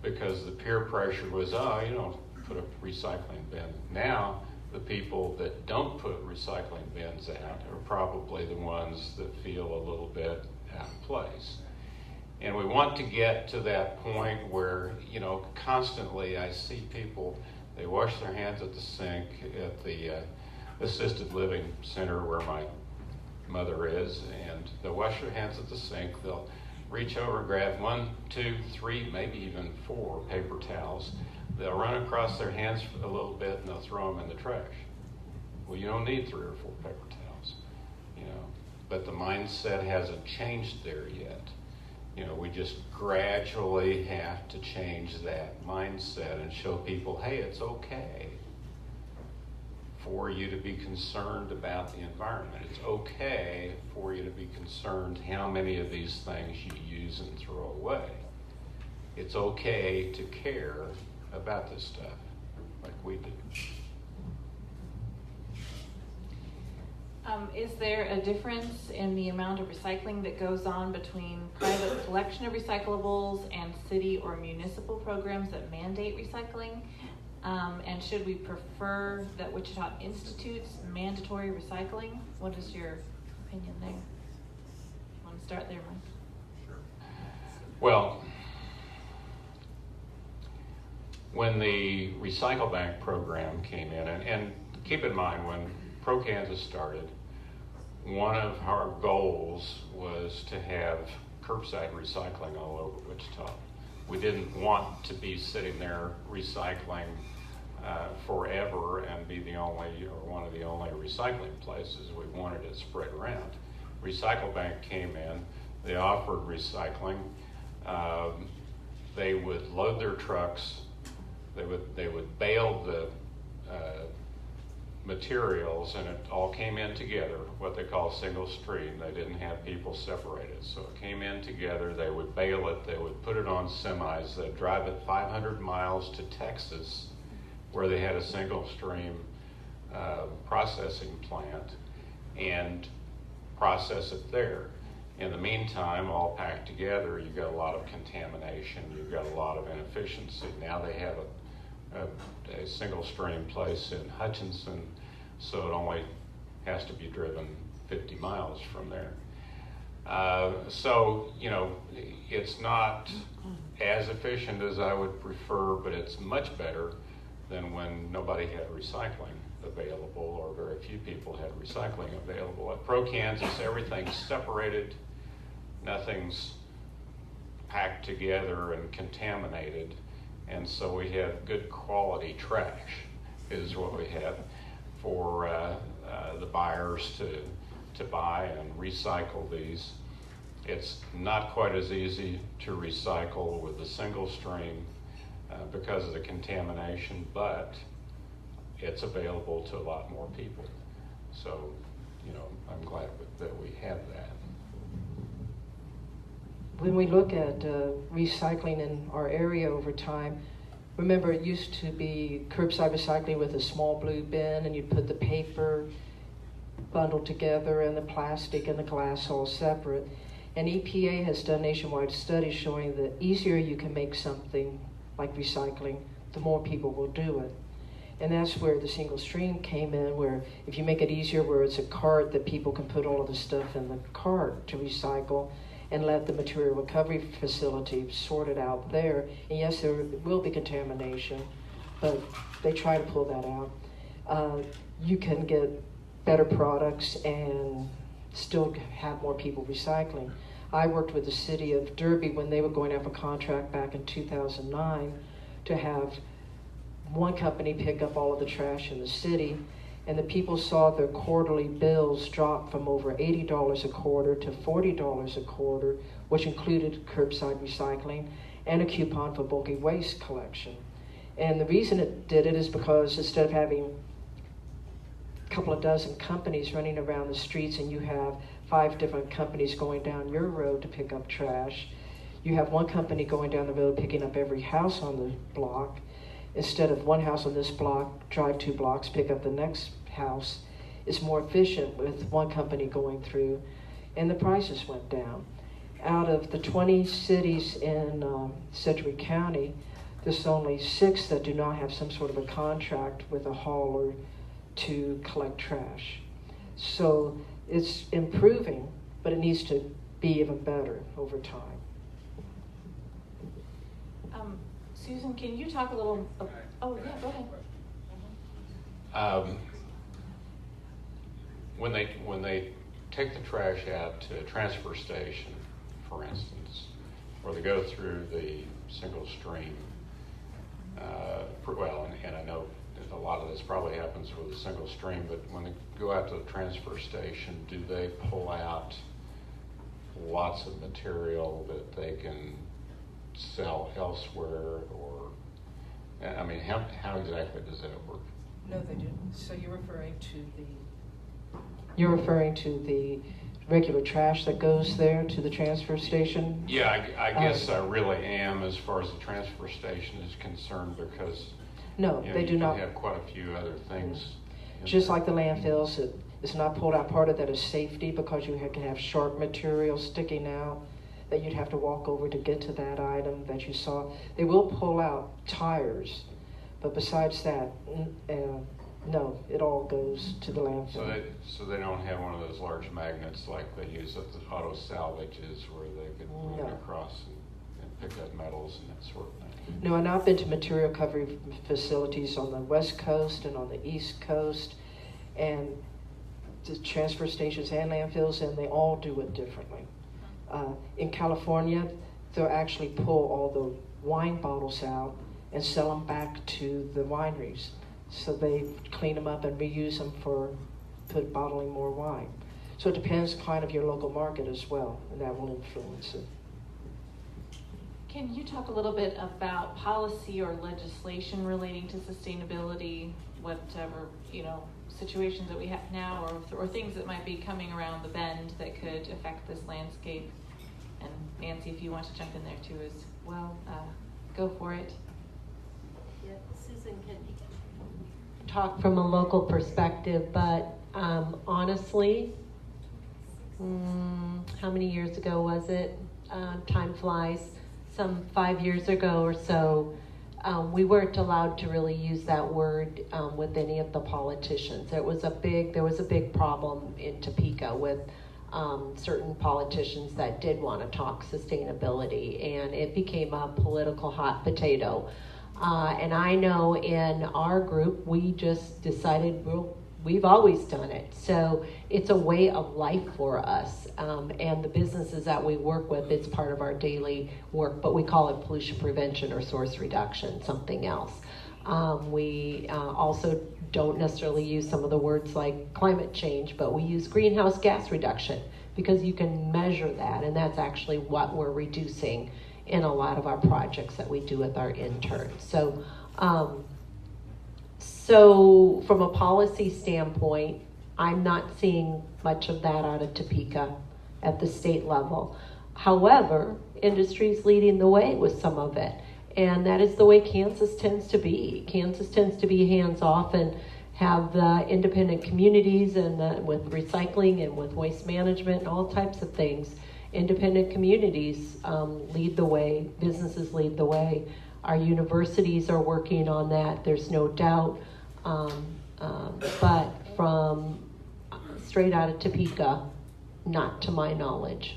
because the peer pressure was, oh, you don't put a recycling bin. Now, the people that don't put recycling bins out are probably the ones that feel a little bit out of place. And we want to get to that point where, you know, constantly I see people, they wash their hands at the sink at the assisted living center where my mother is, and they'll wash their hands at the sink, they'll reach over and grab 1, 2, 3, maybe even 4 paper towels. They'll run across their hands a little bit and they'll throw them in the trash. Well, you don't need 3 or 4 paper towels, you know, but the mindset hasn't changed there yet. You know, we just gradually have to change that mindset and show people, hey, it's okay for you to be concerned about the environment. It's okay for you to be concerned how many of these things you use and throw away. It's okay to care about this stuff like we do. Is there a difference in the amount of recycling that goes on between private collection of recyclables and city or municipal programs that mandate recycling? And should we prefer that Wichita institutes mandatory recycling? What is your opinion there? Want to start there, Mike? Sure. Well, when the Recycle Bank program came in, and keep in mind when Pro-Kansas started, one of our goals was to have curbside recycling all over Wichita. We didn't want to be sitting there recycling forever and be the only or one of the only recycling places. We wanted it spread around. Recycle Bank came in, they offered recycling. They would load their trucks, they would bale the materials, and it all came in together, what they call single stream. They didn't have people separated, so it came in together. They would bale it, they would put it on semis, they'd drive it 500 miles to Texas where they had a single stream processing plant and process it there. In the meantime, all packed together, you've got a lot of contamination, you've got a lot of inefficiency. Now they have a single stream place in Hutchinson, so it only has to be driven 50 miles from there. So, you know, it's not as efficient as I would prefer, but it's much better than when nobody had recycling available, or very few people had recycling available. At Pro-Kansas, everything's separated, nothing's packed together and contaminated, and so we have good quality trash is what we have for the buyers to buy and recycle these. It's not quite as easy to recycle with the single stream because of the contamination, but it's available to a lot more people. So, you know, I'm glad that we have that. When we look at recycling in our area over time, remember it used to be curbside recycling with a small blue bin, and you'd put the paper bundled together and the plastic and the glass all separate. And EPA has done nationwide studies showing that easier you can make something like recycling, the more people will do it. And that's where the single stream came in, where if you make it easier, where it's a cart that people can put all of the stuff in the cart to recycle and let the material recovery facility sort it out there. And yes, there will be contamination, but they try to pull that out. You can get better products and still have more people recycling. I worked with the city of Derby when they were going out for contract back in 2009 to have one company pick up all of the trash in the city, and the people saw their quarterly bills drop from over $80 a quarter to $40 a quarter, which included curbside recycling and a coupon for bulky waste collection. And the reason it did it is because instead of having a couple of dozen companies running around the streets and you have 5 different companies going down your road to pick up trash, you have one company going down the road picking up every house on the block. Instead of one house on this block, drive 2 blocks, pick up the next house. It's more efficient with one company going through, and the prices went down. Out of the 20 cities in Sedgwick County, there's only 6 that do not have some sort of a contract with a hauler to collect trash. So it's improving, but it needs to be even better over time. Susan, can you talk a little? Oh, yeah, go ahead. When they take the trash out to a transfer station for instance, where they go through the single stream, and I know that a lot of this probably happens with a single stream, but when they go out to the transfer station, do they pull out lots of material that they can sell elsewhere, or, I mean, how exactly does that work? No, they didn't. So you're referring to the Regular trash that goes there to the transfer station? Yeah, I guess I really am as far as the transfer station is concerned, because No, they do not. You have quite a few other things. Just like the landfills, it's not pulled out. Part of that is safety, because you can have sharp material sticking out that you'd have to walk over to get to that item that you saw. They will pull out tires, but besides that, no, it all goes to the landfill. So they don't have one of those large magnets like they use at the auto salvages, where they could move across and pick up metals and that sort of thing. No, and I've been to material recovery facilities on the West Coast and on the East Coast, and the transfer stations and landfills, and they all do it differently. In California, they'll actually pull all the wine bottles out and sell them back to the wineries. So they clean them up and reuse them for bottling more wine. So it depends kind of your local market as well, and that will influence it. Can you talk a little bit about policy or legislation relating to sustainability, whatever, situations that we have now, or things that might be coming around the bend that could affect this landscape? And Nancy, if you want to jump in there too as well, go for it. Yeah, Susan can talk from a local perspective, but honestly, how many years ago was it? Time flies. Some 5 years ago or so, we weren't allowed to really use that word with any of the politicians. There was a big problem in Topeka with certain politicians that did want to talk sustainability, and it became a political hot potato. And I know in our group, we just decided we've always done it. So it's a way of life for us. And the businesses that we work with, it's part of our daily work, but we call it pollution prevention or source reduction, something else. We also don't necessarily use some of the words like climate change, but we use greenhouse gas reduction, because you can measure that, and that's actually what we're reducing in a lot of our projects that we do with our interns. So from a policy standpoint, I'm not seeing much of that out of Topeka at the state level. However, industry's leading the way with some of it, and that is the way Kansas tends to be. Kansas tends to be hands-off and have the independent communities, and with recycling and with waste management and all types of things. Independent communities lead the way, businesses lead the way. Our universities are working on that, there's no doubt. But from straight out of Topeka, not to my knowledge.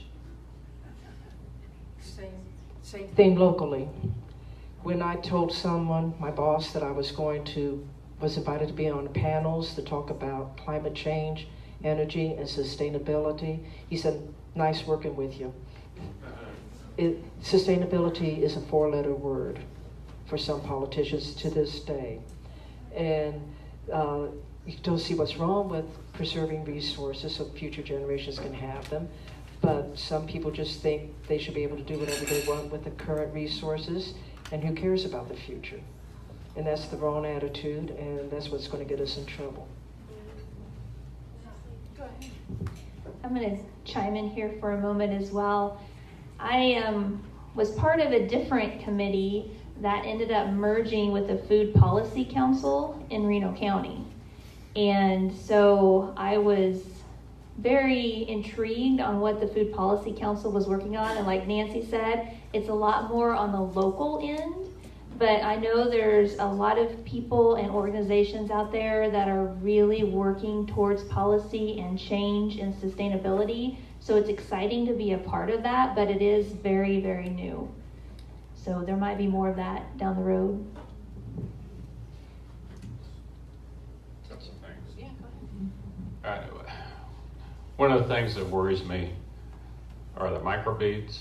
Same thing locally. When I told someone, my boss, that I was invited to be on the panels to talk about climate change, energy, and sustainability, he said, "Nice working with you." Sustainability is a 4-letter word for some politicians to this day. And you don't see what's wrong with preserving resources so future generations can have them. But some people just think they should be able to do whatever they want with the current resources, and who cares about the future? And that's the wrong attitude, and that's what's going to get us in trouble. Go ahead. I'm going to chime in here for a moment as well. I was part of a different committee that ended up merging with the Food Policy Council in Reno County. And so I was very intrigued on what the Food Policy Council was working on. And like Nancy said, it's a lot more on the local end. But I know there's a lot of people and organizations out there that are really working towards policy and change and sustainability. So it's exciting to be a part of that, but it is very, very new. So there might be more of that down the road. That's some things. Yeah, go ahead. One of the things that worries me are the microbeads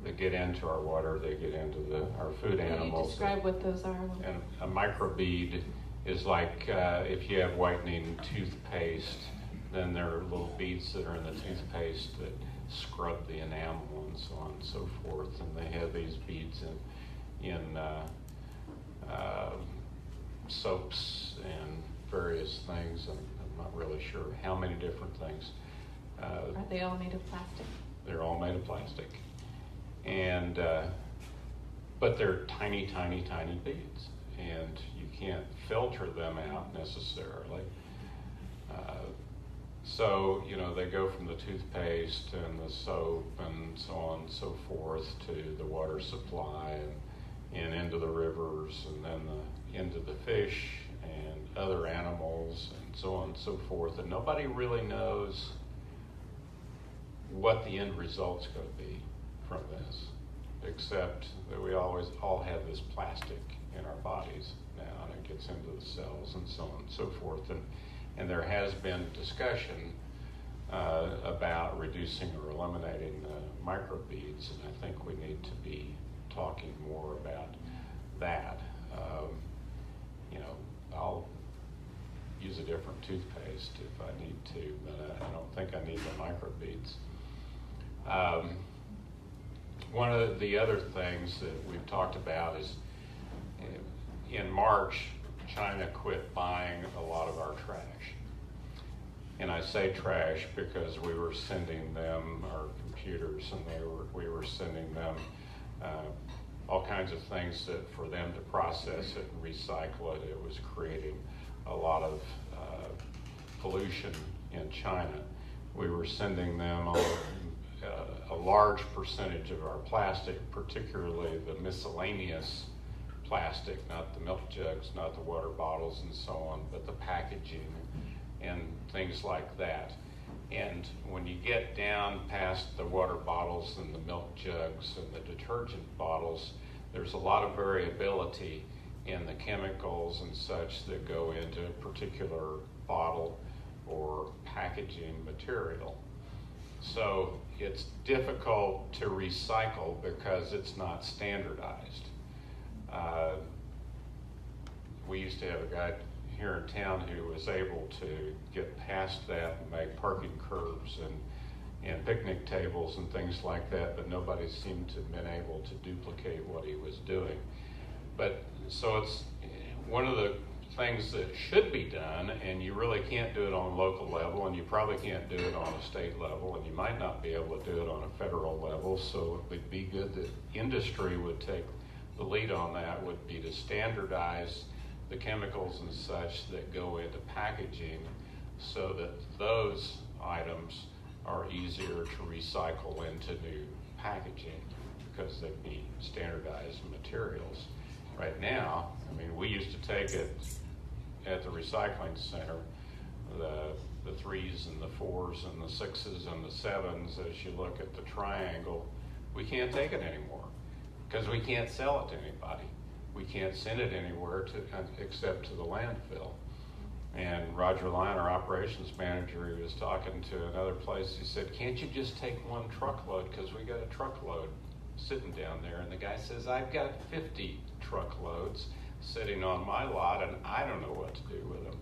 that get into our water, they get into our food Can you animals. describe what those are? And a microbead is like if you have whitening toothpaste, then there are little beads that are in the toothpaste that scrub the enamel and so on and so forth. And they have these beads in soaps and various things. And I'm not really sure how many different things. Are they all made of plastic? They're all made of plastic. And but they're tiny, tiny, tiny beads, and you can't filter them out necessarily. So, you know, they go from the toothpaste and the soap and so on and so forth to the water supply and into the rivers and then into the fish and other animals and so on and so forth. And nobody really knows what the end result's going to be from this, except that we always all have this plastic in our bodies now, and it gets into the cells and so on and so forth. And there has been discussion about reducing or eliminating the microbeads, and I think we need to be talking more about that. You know, I'll use a different toothpaste if I need to, but I don't think I need the microbeads. One of the other things that we've talked about is in March, China quit buying a lot of our trash. And I say trash because we were sending them our computers, and we were sending them all kinds of things that for them to process it and recycle it. It was creating a lot of pollution in China. We were sending them a large percentage of our plastic, particularly the miscellaneous plastic, not the milk jugs, not the water bottles and so on, but the packaging and things like that. And when you get down past the water bottles and the milk jugs and the detergent bottles, there's a lot of variability in the chemicals and such that go into a particular bottle or packaging material. So it's difficult to recycle because it's not standardized. We used to have a guy here in town who was able to get past that and make parking curbs and picnic tables and things like that, but nobody seemed to have been able to duplicate what he was doing. But so it's one of the things that should be done, and you really can't do it on a local level, and you probably can't do it on a state level, and you might not be able to do it on a federal level. So it would be good that industry would take the lead on that, would be to standardize the chemicals and such that go into packaging so that those items are easier to recycle into new packaging because they'd be standardized materials. Right now, I mean, we used to take it at the recycling center, the 3s and the 4s and the 6s and the 7s, as you look at the triangle, we can't take it anymore because we can't sell it to anybody. We can't send it anywhere except to the landfill. And Roger Lyon, our operations manager, he was talking to another place. He said, "Can't you just take one truckload? Because we got a truckload sitting down there." And the guy says, "I've got 50 truckloads sitting on my lot, and I don't know what to do with them."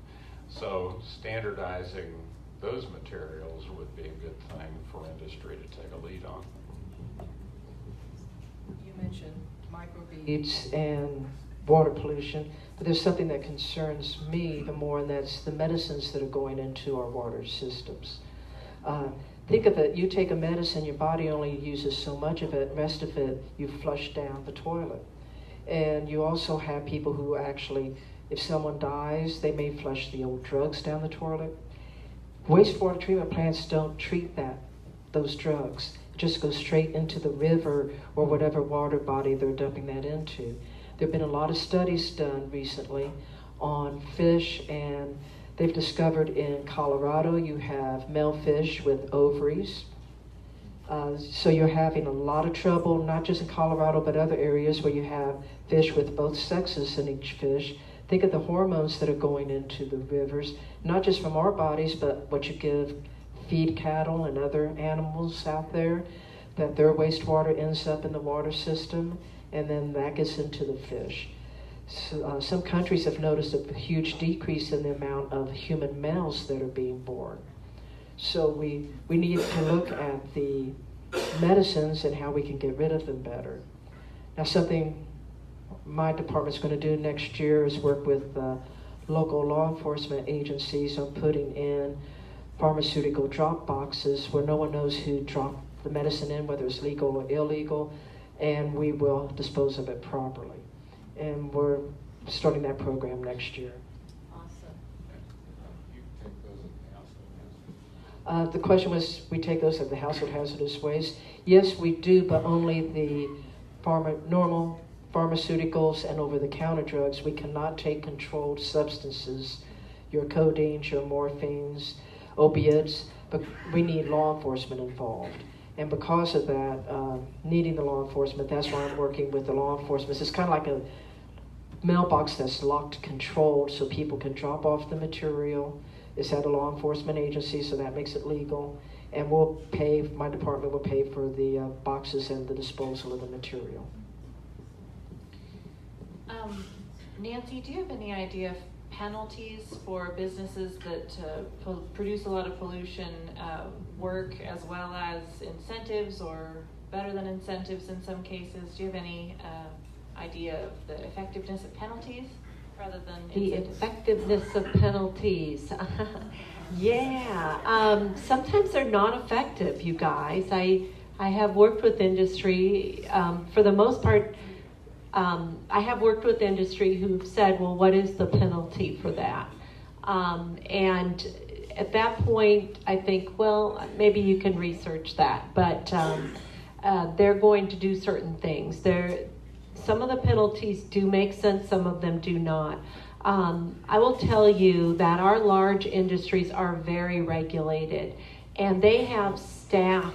So standardizing those materials would be a good thing for industry to take a lead on. You mentioned microbeads and water pollution, but there's something that concerns me even more, and that's the medicines that are going into our water systems. Think of it, you take a medicine, your body only uses so much of it, the rest of it you flush down the toilet. And you also have people who actually, if someone dies, they may flush the old drugs down the toilet. Wastewater treatment plants don't treat those drugs. It just goes straight into the river or whatever water body they're dumping that into. There have been a lot of studies done recently on fish, and they've discovered in Colorado you have male fish with ovaries. So you're having a lot of trouble, not just in Colorado, but other areas where you have fish with both sexes in each fish. Think of the hormones that are going into the rivers, not just from our bodies, but what you give feed cattle and other animals out there, that their wastewater ends up in the water system, and then that gets into the fish. So, some countries have noticed a huge decrease in the amount of human males that are being born. So we need to look at the medicines and how we can get rid of them better. Now, something my department's going to do next year is work with local law enforcement agencies on putting in pharmaceutical drop boxes where no one knows who dropped the medicine in, whether it's legal or illegal, and we will dispose of it properly. And we're starting that program next year. The question was, we take those at the household hazardous waste? Yes, we do, but only the normal pharmaceuticals and over-the-counter drugs. We cannot take controlled substances, your codeines, your morphines, opiates, but we need law enforcement involved. And because of that, needing the law enforcement, that's why I'm working with the law enforcement. It's kind of like a mailbox that's locked, controlled, so people can drop off the material. It's at a law enforcement agency, so that makes it legal. And we'll pay, my department will pay for the boxes and the disposal of the material. Nancy, do you have any idea of penalties for businesses that produce a lot of pollution work, as well as incentives, or better than incentives in some cases? Do you have any idea of the effectiveness of penalties rather than the incentives? effectiveness of penalties? Yeah, sometimes they're not effective, you guys. I have worked with industry, for the most part. I have worked with industry who've said, well, what is the penalty for that? And at that point, I think, well, maybe you can research that. But they're going to do certain things. Some of the penalties do make sense, some of them do not. I will tell you that our large industries are very regulated, and they have staff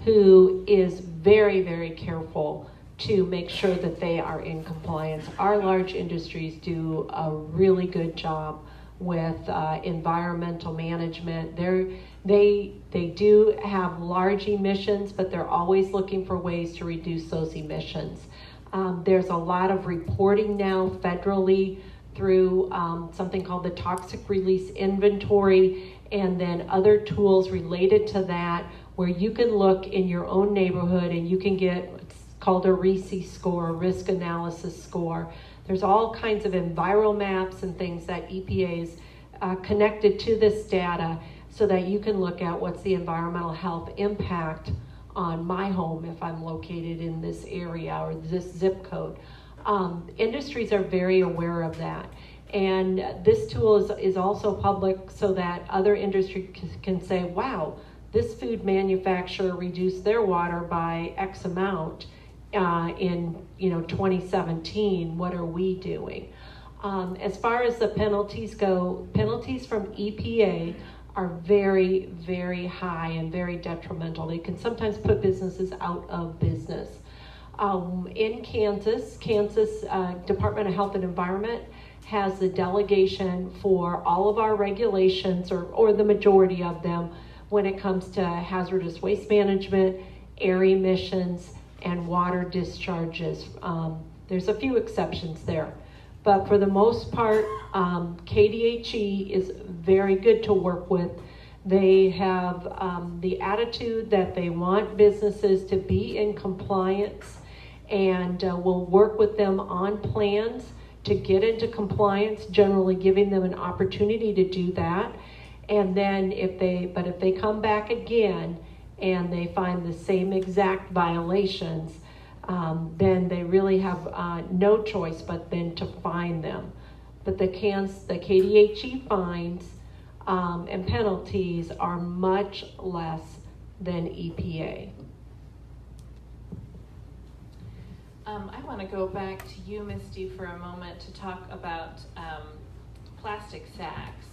who is very, very careful to make sure that they are in compliance. Our large industries do a really good job with environmental management. They do have large emissions, but they're always looking for ways to reduce those emissions. There's a lot of reporting now federally through something called the Toxic Release Inventory, and then other tools related to that, where you can look in your own neighborhood and you can get what's called a RISI score, a risk analysis score. There's all kinds of enviro maps and things that EPA is connected to this data, so that you can look at what's the environmental health impact on my home if I'm located in this area or this zip code. Industries are very aware of that. And this tool is also public, so that other industry can say, wow, this food manufacturer reduced their water by X amount in 2017. What are we doing? As far as the penalties go, penalties from EPA are very, very high and very detrimental. They can sometimes put businesses out of business. In Kansas Department of Health and Environment has the delegation for all of our regulations, or the majority of them, when it comes to hazardous waste management, air emissions, and water discharges. There's a few exceptions there. But for the most part, KDHE is very good to work with. They have the attitude that they want businesses to be in compliance, and will work with them on plans to get into compliance, generally giving them an opportunity to do that. And then if they come back again and they find the same exact violations, then they really have no choice but then to fine them. But the KDHE fines and penalties are much less than EPA. I want to go back to you, Misty, for a moment to talk about plastic sacks.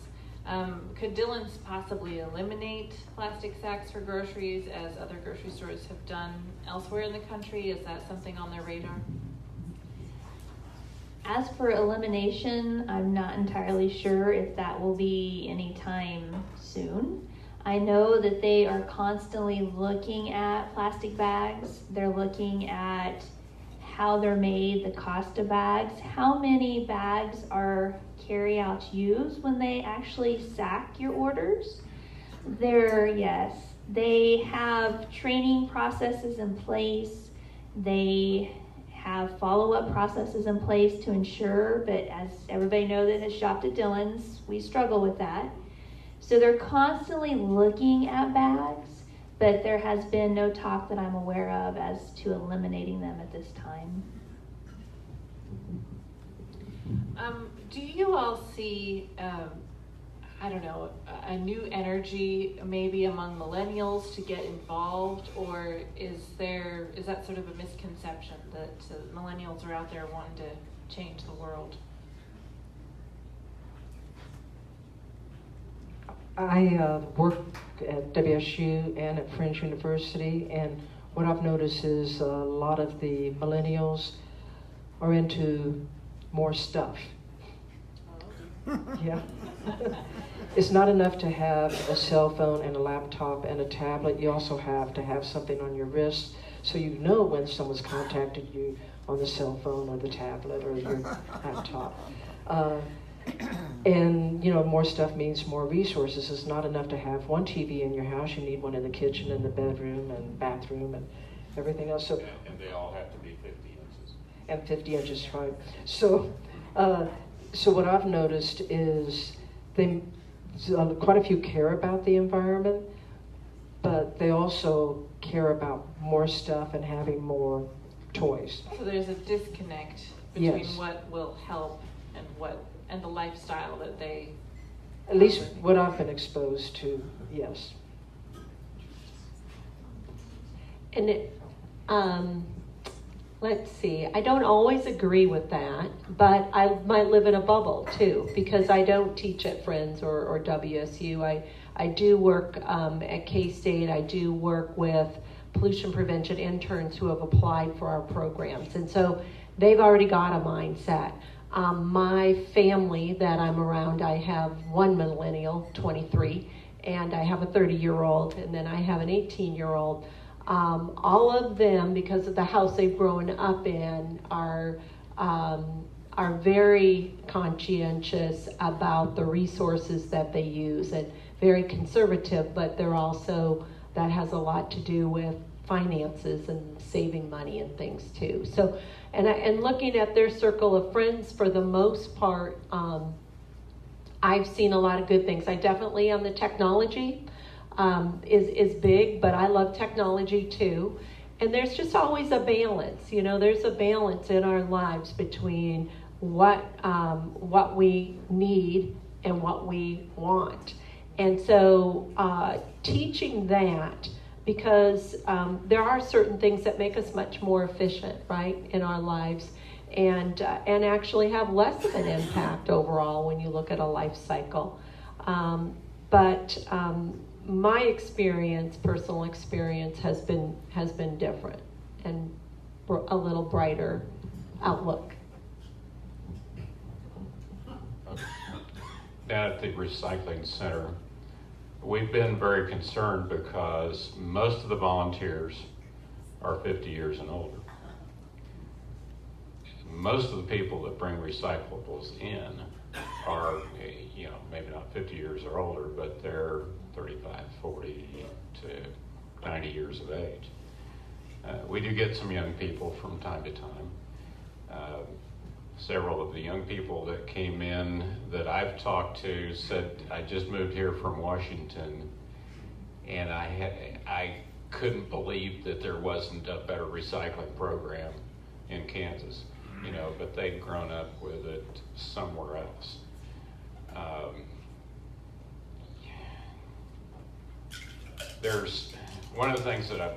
Could Dillon's possibly eliminate plastic sacks for groceries, as other grocery stores have done elsewhere in the country? Is that something on their radar? As for elimination, I'm not entirely sure if that will be anytime soon. I know that they are constantly looking at plastic bags. They're looking at how they're made, the cost of bags, how many bags our carryouts use when they actually sack your orders. They have training processes in place. They have follow-up processes in place to ensure, but as everybody knows that has shopped at Dillon's, we struggle with that. So they're constantly looking at bags, but there has been no talk that I'm aware of as to eliminating them at this time. Do you all see, a new energy maybe among millennials to get involved, or is that sort of a misconception that millennials are out there wanting to change the world? I work at WSU and at French University, and what I've noticed is a lot of the millennials are into more stuff. Yeah. It's not enough to have a cell phone and a laptop and a tablet. You also have to have something on your wrist so you know when someone's contacted you on the cell phone or the tablet or your laptop. And more stuff means more resources. It's not enough to have one TV in your house. You need one in the kitchen and the bedroom and bathroom and everything else. So, and they all have to be 50 inches. And 50 inches, right. So what I've noticed is quite a few care about the environment, but they also care about more stuff and having more toys. So there's a disconnect between Yes. what will help and the lifestyle that they... At least what I've been exposed to, yes. And let's see, I don't always agree with that, but I might live in a bubble too, because I don't teach at Friends or WSU. I do work at K-State. I do work with pollution prevention interns who have applied for our programs. And so they've already got a mindset. My family that I'm around, I have one millennial, 23, and I have a 30-year-old, and then I have an 18-year-old. All of them, because of the house they've grown up in, are very conscientious about the resources that they use and very conservative, but they're also, that has a lot to do with finances and saving money and things too. So, and looking at their circle of friends, for the most part, I've seen a lot of good things. I definitely on the technology is big, but I love technology too. And there's just always a balance. There's a balance in our lives between what we need and what we want. And so teaching that, because there are certain things that make us much more efficient, right, in our lives, and actually have less of an impact overall when you look at a life cycle. But my experience, personal experience, has been different and a little brighter outlook. Down at the recycling center, we've been very concerned because most of the volunteers are 50 years and older. Most of the people that bring recyclables in are, maybe not 50 years or older, but they're 35, 40 to 90 years of age. We do get some young people from time to time. Several of the young people that came in that I've talked to said, I just moved here from Washington, and I couldn't believe that there wasn't a better recycling program in Kansas, but they'd grown up with it somewhere else. There's one of the things that I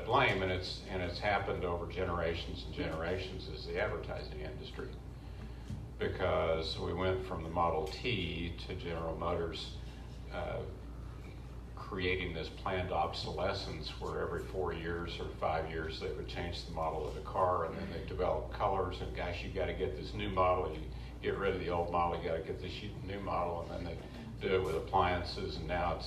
blame, and it's happened over generations and generations, is the advertising industry. Because we went from the Model T to General Motors creating this planned obsolescence where every 4 years or 5 years they would change the model of the car, and then they develop colors, and gosh, you got to get this new model, you get rid of the old model, you got to get this new model, and then they do it with appliances, and now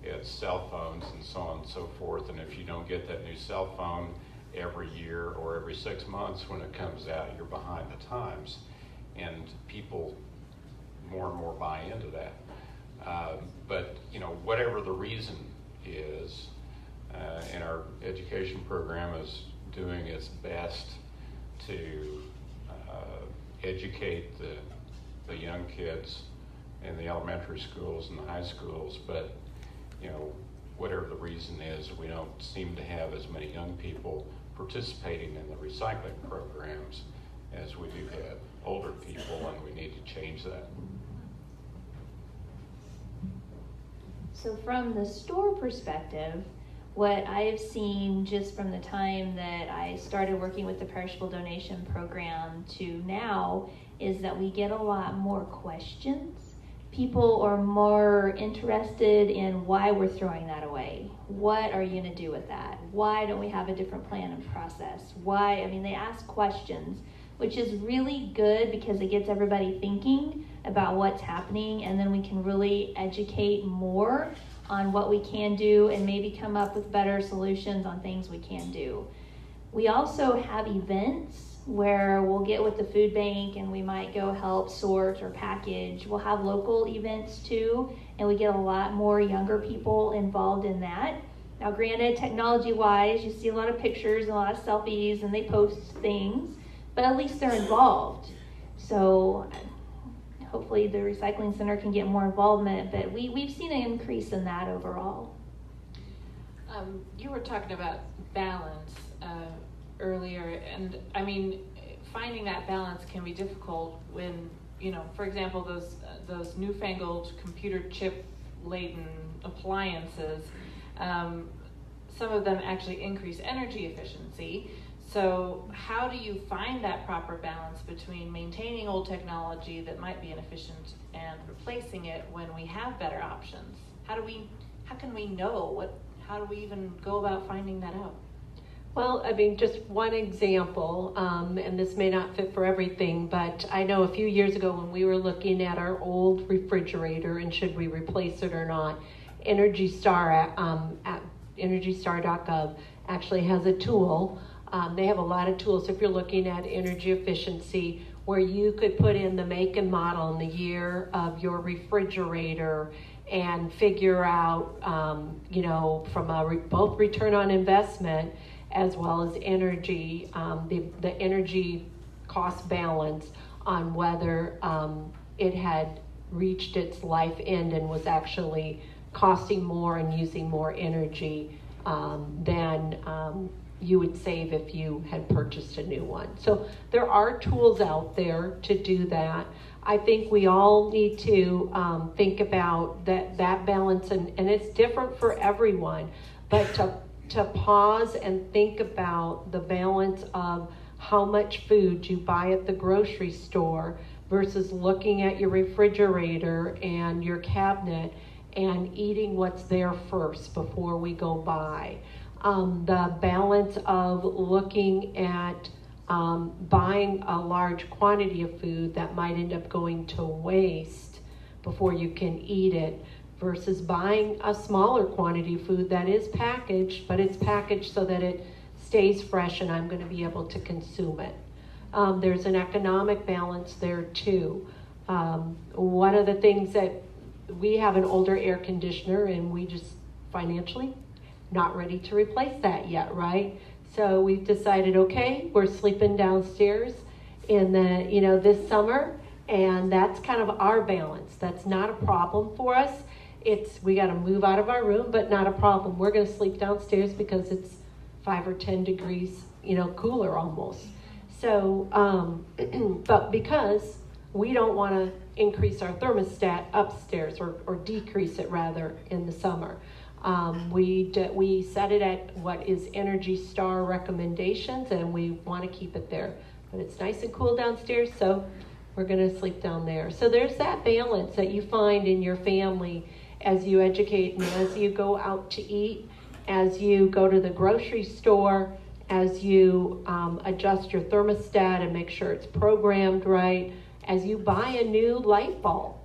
it's cell phones and so on and so forth. And if you don't get that new cell phone every year or every 6 months when it comes out, you're behind the times. And people more and more buy into that. But whatever the reason is, and our education program is doing its best to educate the young kids in the elementary schools and the high schools, but whatever the reason is, we don't seem to have as many young people participating in the recycling programs as we do have older people, and we need to change that. So from the store perspective, what I have seen just from the time that I started working with the perishable donation program to now is that we get a lot more questions. People are more interested in why we're throwing that away. What are you going to do with that? Why don't we have a different plan and process? They ask questions, which is really good because it gets everybody thinking about what's happening, and then we can really educate more on what we can do and maybe come up with better solutions on things we can do. We also have events where we'll get with the food bank and we might go help sort or package. We'll have local events too, and we get a lot more younger people involved in that. Now granted, technology-wise, you see a lot of pictures and a lot of selfies and they post things, but at least they're involved. So hopefully the recycling center can get more involvement, but we've seen an increase in that overall. You were talking about balance earlier, and finding that balance can be difficult when, for example, those newfangled computer chip laden appliances, some of them actually increase energy efficiency. So how do you find that proper balance between maintaining old technology that might be inefficient and replacing it when we have better options? How can we know how do we even go about finding that out? Well, just one example, and this may not fit for everything, but I know a few years ago when we were looking at our old refrigerator and should we replace it or not, Energy Star at EnergyStar.gov actually has a tool. They have a lot of tools if you're looking at energy efficiency where you could put in the make and model and the year of your refrigerator and figure out, from both return on investment as well as energy, the energy cost balance on whether it had reached its life end and was actually costing more and using more energy than you would save if you had purchased a new one. So there are tools out there to do that. I think we all need to think about that balance, and it's different for everyone, but to pause and think about the balance of how much food you buy at the grocery store versus looking at your refrigerator and your cabinet and eating what's there first before we go buy. The balance of looking at buying a large quantity of food that might end up going to waste before you can eat it versus buying a smaller quantity of food that is packaged, but it's packaged so that it stays fresh and I'm going to be able to consume it. There's an economic balance there too. One of the things that we have an older air conditioner and we just financially not ready to replace that yet, right? So we've decided, okay, we're sleeping downstairs in this summer, and that's kind of our balance. That's not a problem for us. We got to move out of our room, but not a problem. We're going to sleep downstairs because it's 5 or 10 degrees, cooler almost. So, but because we don't want to increase our thermostat upstairs or decrease it rather in the summer. We set it at what is Energy Star recommendations, and we want to keep it there. But it's nice and cool downstairs, so we're going to sleep down there. So there's that balance that you find in your family as you educate and as you go out to eat, as you go to the grocery store, as you adjust your thermostat and make sure it's programmed right, as you buy a new light bulb.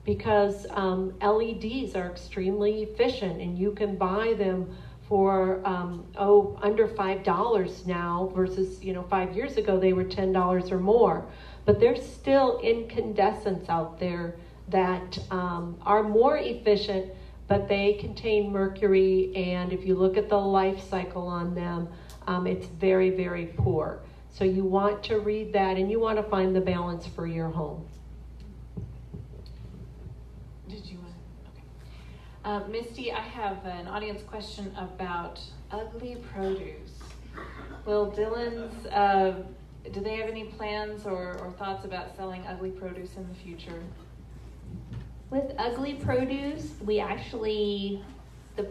because LEDs are extremely efficient, and you can buy them for under $5 now versus 5 years ago they were $10 or more. But there's still incandescents out there that are more efficient, but they contain mercury, and if you look at the life cycle on them, it's very, very poor. So you want to read that, and you want to find the balance for your home. Did you want to? Okay. Misty, I have an audience question about ugly produce. Will Dillon's, do they have any plans or thoughts about selling ugly produce in the future? With ugly produce, the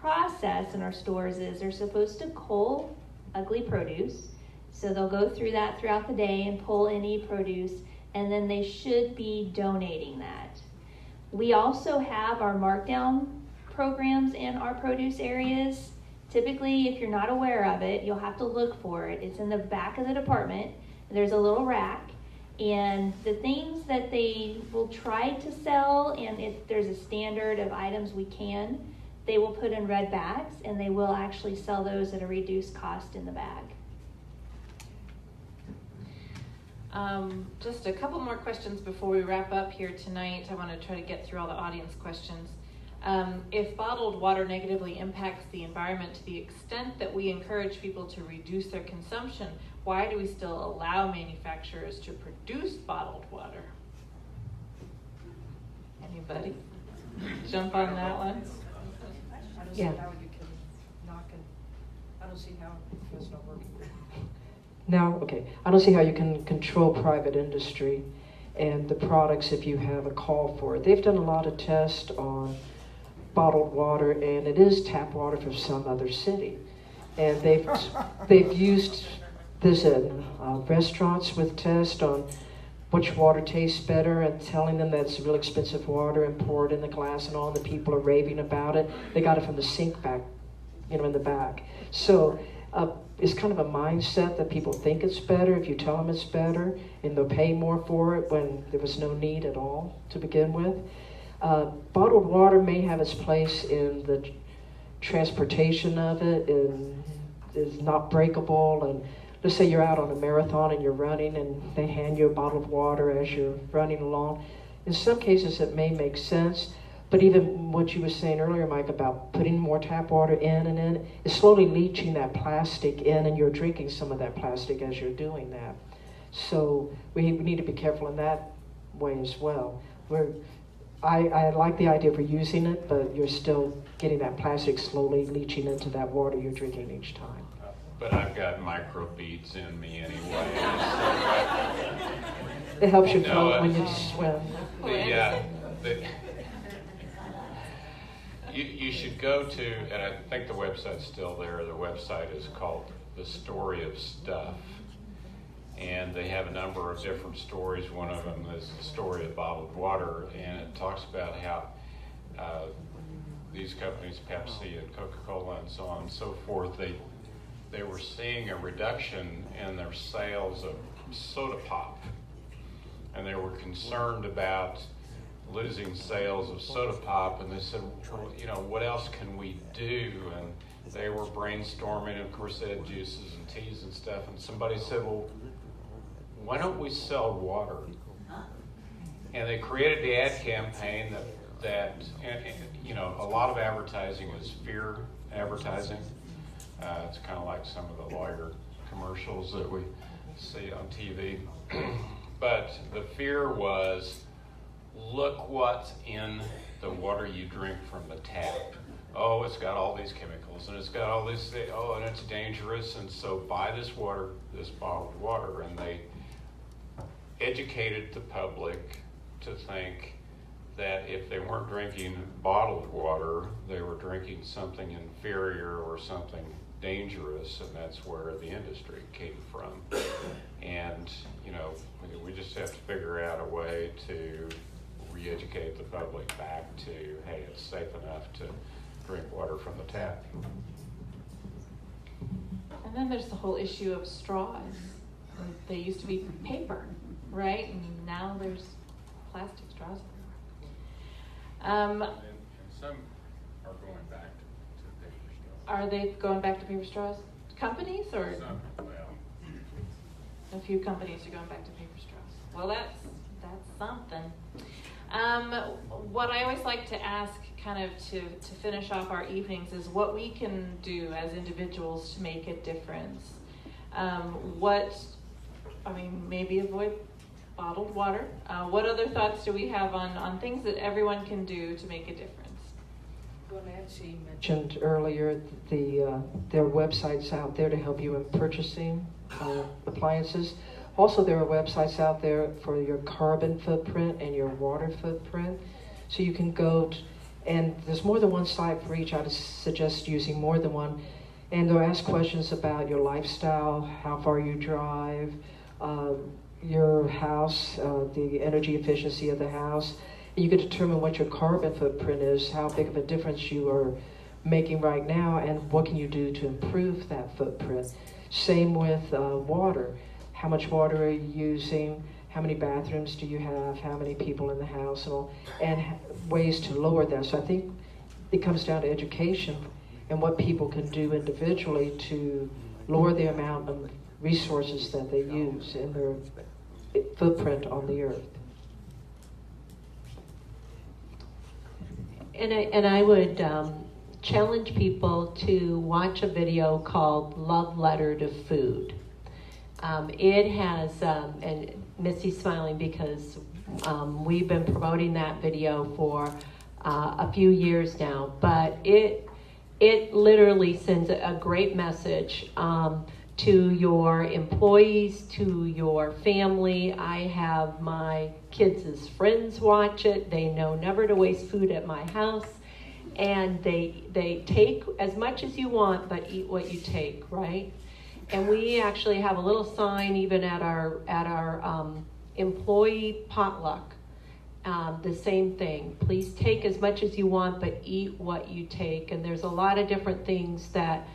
process in our stores is they're supposed to cull ugly produce. So they'll go through that throughout the day and pull any produce, and then they should be donating that. We also have our markdown programs in our produce areas. Typically, if you're not aware of it, you'll have to look for it. It's in the back of the department. There's a little rack, and the things that they will try to sell, and if there's a standard of items they will put in red bags, and they will actually sell those at a reduced cost in the bag. Just a couple more questions before we wrap up here tonight. I want to try to get through all the audience questions. If bottled water negatively impacts the environment to the extent that we encourage people to reduce their consumption, why do we still allow manufacturers to produce bottled water? Anybody jump on that one? I don't see how you can knock it. I don't see how it's not working. Now, okay, I don't see how you can control private industry and the products if you have a call for it. They've done a lot of tests on bottled water, and it is tap water from some other city. And they've used this in restaurants with tests on which water tastes better, and telling them that it's real expensive water and pour it in the glass and all, and the people are raving about it. They got it from the sink back, in the back. So it's kind of a mindset that people think it's better if you tell them it's better, and they'll pay more for it when there was no need at all to begin with. Bottled water may have its place in the transportation of it, and is not breakable. And let's say you're out on a marathon and you're running, and they hand you a bottle of water as you're running along. In some cases, it may make sense. But even what you were saying earlier, Mike, about putting more tap water in and in, is slowly leaching that plastic in, and you're drinking some of that plastic as you're doing that. So we need to be careful in that way as well. I like the idea of reusing it, but you're still getting that plastic slowly leaching into that water you're drinking each time. But I've got microbeads in me anyway. It helps you float when you swim. You should go to, and I think the website's still there, the website is called The Story of Stuff. And they have a number of different stories. One of them is the story of bottled water, and it talks about how these companies, Pepsi and Coca-Cola and so on and so forth, they were seeing a reduction in their sales of soda pop. And they were concerned about losing sales of soda pop, and they said, well, what else can we do? And they were brainstorming, and of course they had juices and teas and stuff, and somebody said, well, why don't we sell water? And they created the ad campaign that a lot of advertising is fear advertising. It's kind of like some of the lawyer commercials that we see on TV. But the fear was, look what's in the water you drink from the tap. Oh, it's got all these chemicals, and it's got all these things. Oh, and it's dangerous, and so buy this water, this bottled water. And they educated the public to think that if they weren't drinking bottled water, they were drinking something inferior or something dangerous, and that's where the industry came from. And, we just have to figure out a way to re-educate the public back to, hey, it's safe enough to drink water from the tap. And then there's the whole issue of straws. They used to be paper, right? And now there's plastic straws And some are going back to paper straws. Are they going back to paper straws? Companies or? Some, well, A few companies are going back to paper straws. Well, that's something. What I always like to ask, kind of to finish off our evenings, is what we can do as individuals to make a difference. Maybe avoid bottled water. What other thoughts do we have on things that everyone can do to make a difference? Well, Nancy mentioned earlier there are websites out there to help you in purchasing appliances. Also, there are websites out there for your carbon footprint and your water footprint. So you can go and there's more than one site for each. I would suggest using more than one. And they'll ask questions about your lifestyle, how far you drive, your house, the energy efficiency of the house. And you can determine what your carbon footprint is, how big of a difference you are making right now, and what can you do to improve that footprint. Same with water. How much water are you using? How many bathrooms do you have? How many people in the house? And ways to lower that. So I think it comes down to education and what people can do individually to lower the amount of resources that they use in their footprint on the earth. And I would challenge people to watch a video called Love Letter to Food. It has, and Missy's smiling because we've been promoting that video for a few years now, but it literally sends a great message to your employees, to your family. I have my kids' friends watch it. They know never to waste food at my house. And they take as much as you want, but eat what you take, right? And we actually have a little sign even at our employee potluck. The same thing. Please take as much as you want, but eat what you take. And there's a lot of different things that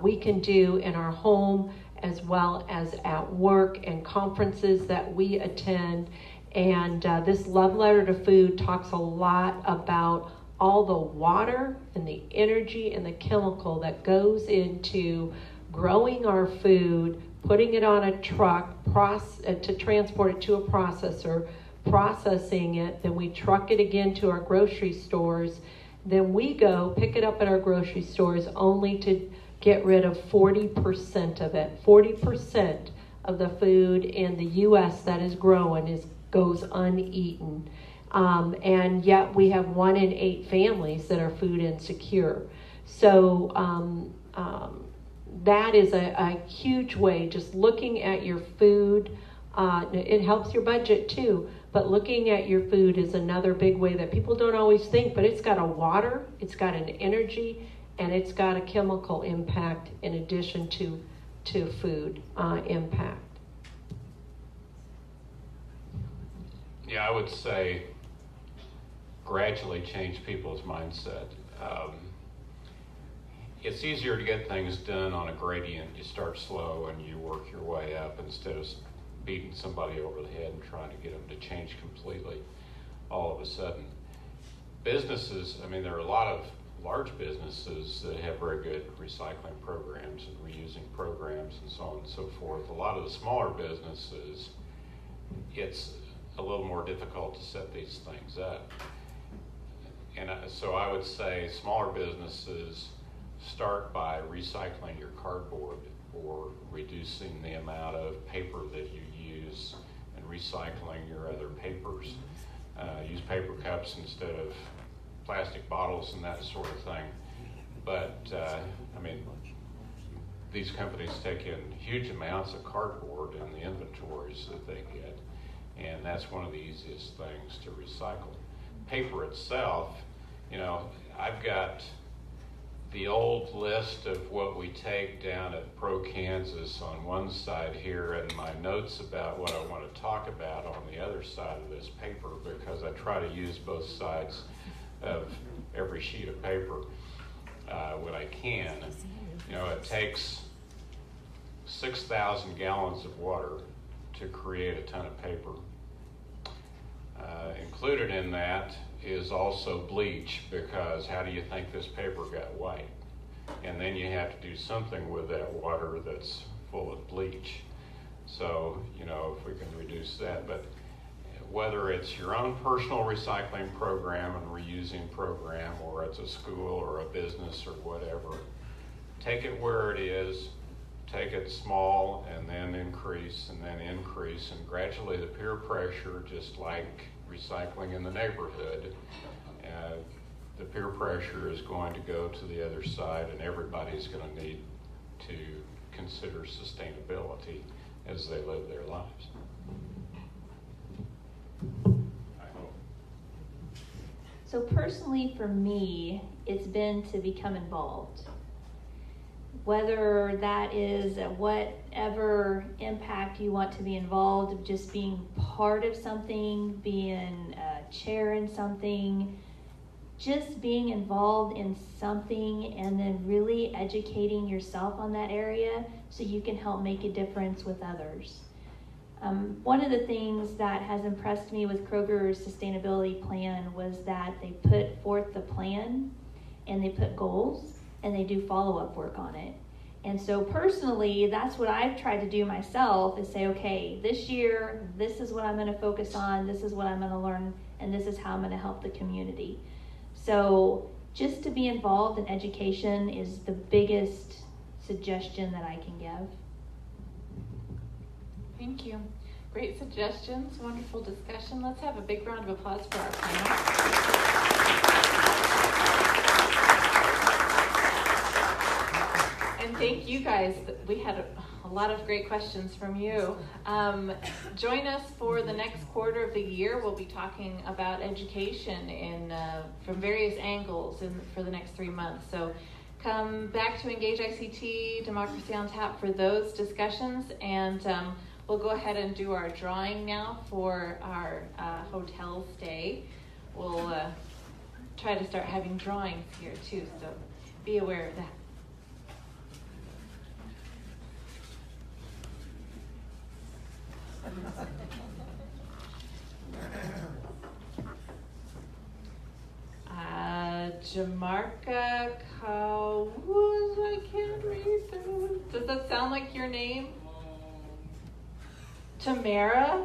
we can do in our home as well as at work and conferences that we attend. And this Love Letter to Food talks a lot about all the water and the energy and the chemical that goes into growing our food, putting it on a truck, to transport it to a processor, processing it, then we truck it again to our grocery stores. Then we go pick it up at our grocery stores only to get rid of 40% of it. 40% of the food in the U.S. that is growing goes uneaten. And yet we have 1 in 8 families that are food insecure. So that is a huge way, just looking at your food. It helps your budget too, but looking at your food is another big way that people don't always think, but it's got a water, it's got an energy, and it's got a chemical impact in addition to food impact. Yeah, I would say gradually change people's mindset. It's easier to get things done on a gradient. You start slow and you work your way up instead of beating somebody over the head and trying to get them to change completely all of a sudden. Businesses, there are a lot of large businesses that have very good recycling programs and reusing programs and so on and so forth. A lot of the smaller businesses, it's a little more difficult to set these things up. And so I would say smaller businesses start by recycling your cardboard or reducing the amount of paper that you use and recycling your other papers. Use paper cups instead of plastic bottles and that sort of thing. But these companies take in huge amounts of cardboard in the inventories that they get, and that's one of the easiest things to recycle. Paper itself, I've got the old list of what we take down at Pro Kansas on one side here and my notes about what I want to talk about on the other side of this paper, because I try to use both sides of every sheet of paper when I can. It takes 6,000 gallons of water to create a ton of paper. Included in that is also bleach, because how do you think this paper got white? And then you have to do something with that water that's full of bleach. So, you know, if we can reduce that, but whether it's your own personal recycling program and reusing program, or it's a school or a business or whatever, take it where it is, take it small and then increase, and gradually the peer pressure, just like recycling in the neighborhood, the peer pressure is going to go to the other side, and everybody's going to need to consider sustainability as they live their lives. I hope. So personally for me, it's been to become involved. Whether that is at whatever impact you want to be involved, of just being part of something, being a chair in something, just being involved in something, and then really educating yourself on that area so you can help make a difference with others. One of the things that has impressed me with Kroger's sustainability plan was that they put forth the plan, and they put goals, and they do follow-up work on it. And so personally, that's what I've tried to do myself, is say, okay, this year, this is what I'm going to focus on, this is what I'm going to learn, and this is how I'm going to help the community. So just to be involved in education is the biggest suggestion that I can give. Thank you. Great suggestions, wonderful discussion. Let's have a big round of applause for our panel. And thank you guys. We had a lot of great questions from you. Join us for the next quarter of the year. We'll be talking about education from various angles for the next 3 months. So come back to Engage ICT, Democracy on Tap for those discussions. And we'll go ahead and do our drawing now for our hotel stay. We'll try to start having drawings here too, so be aware of that. Jamarca Kawuz, I can't read those. Does that sound like your name? Tamara?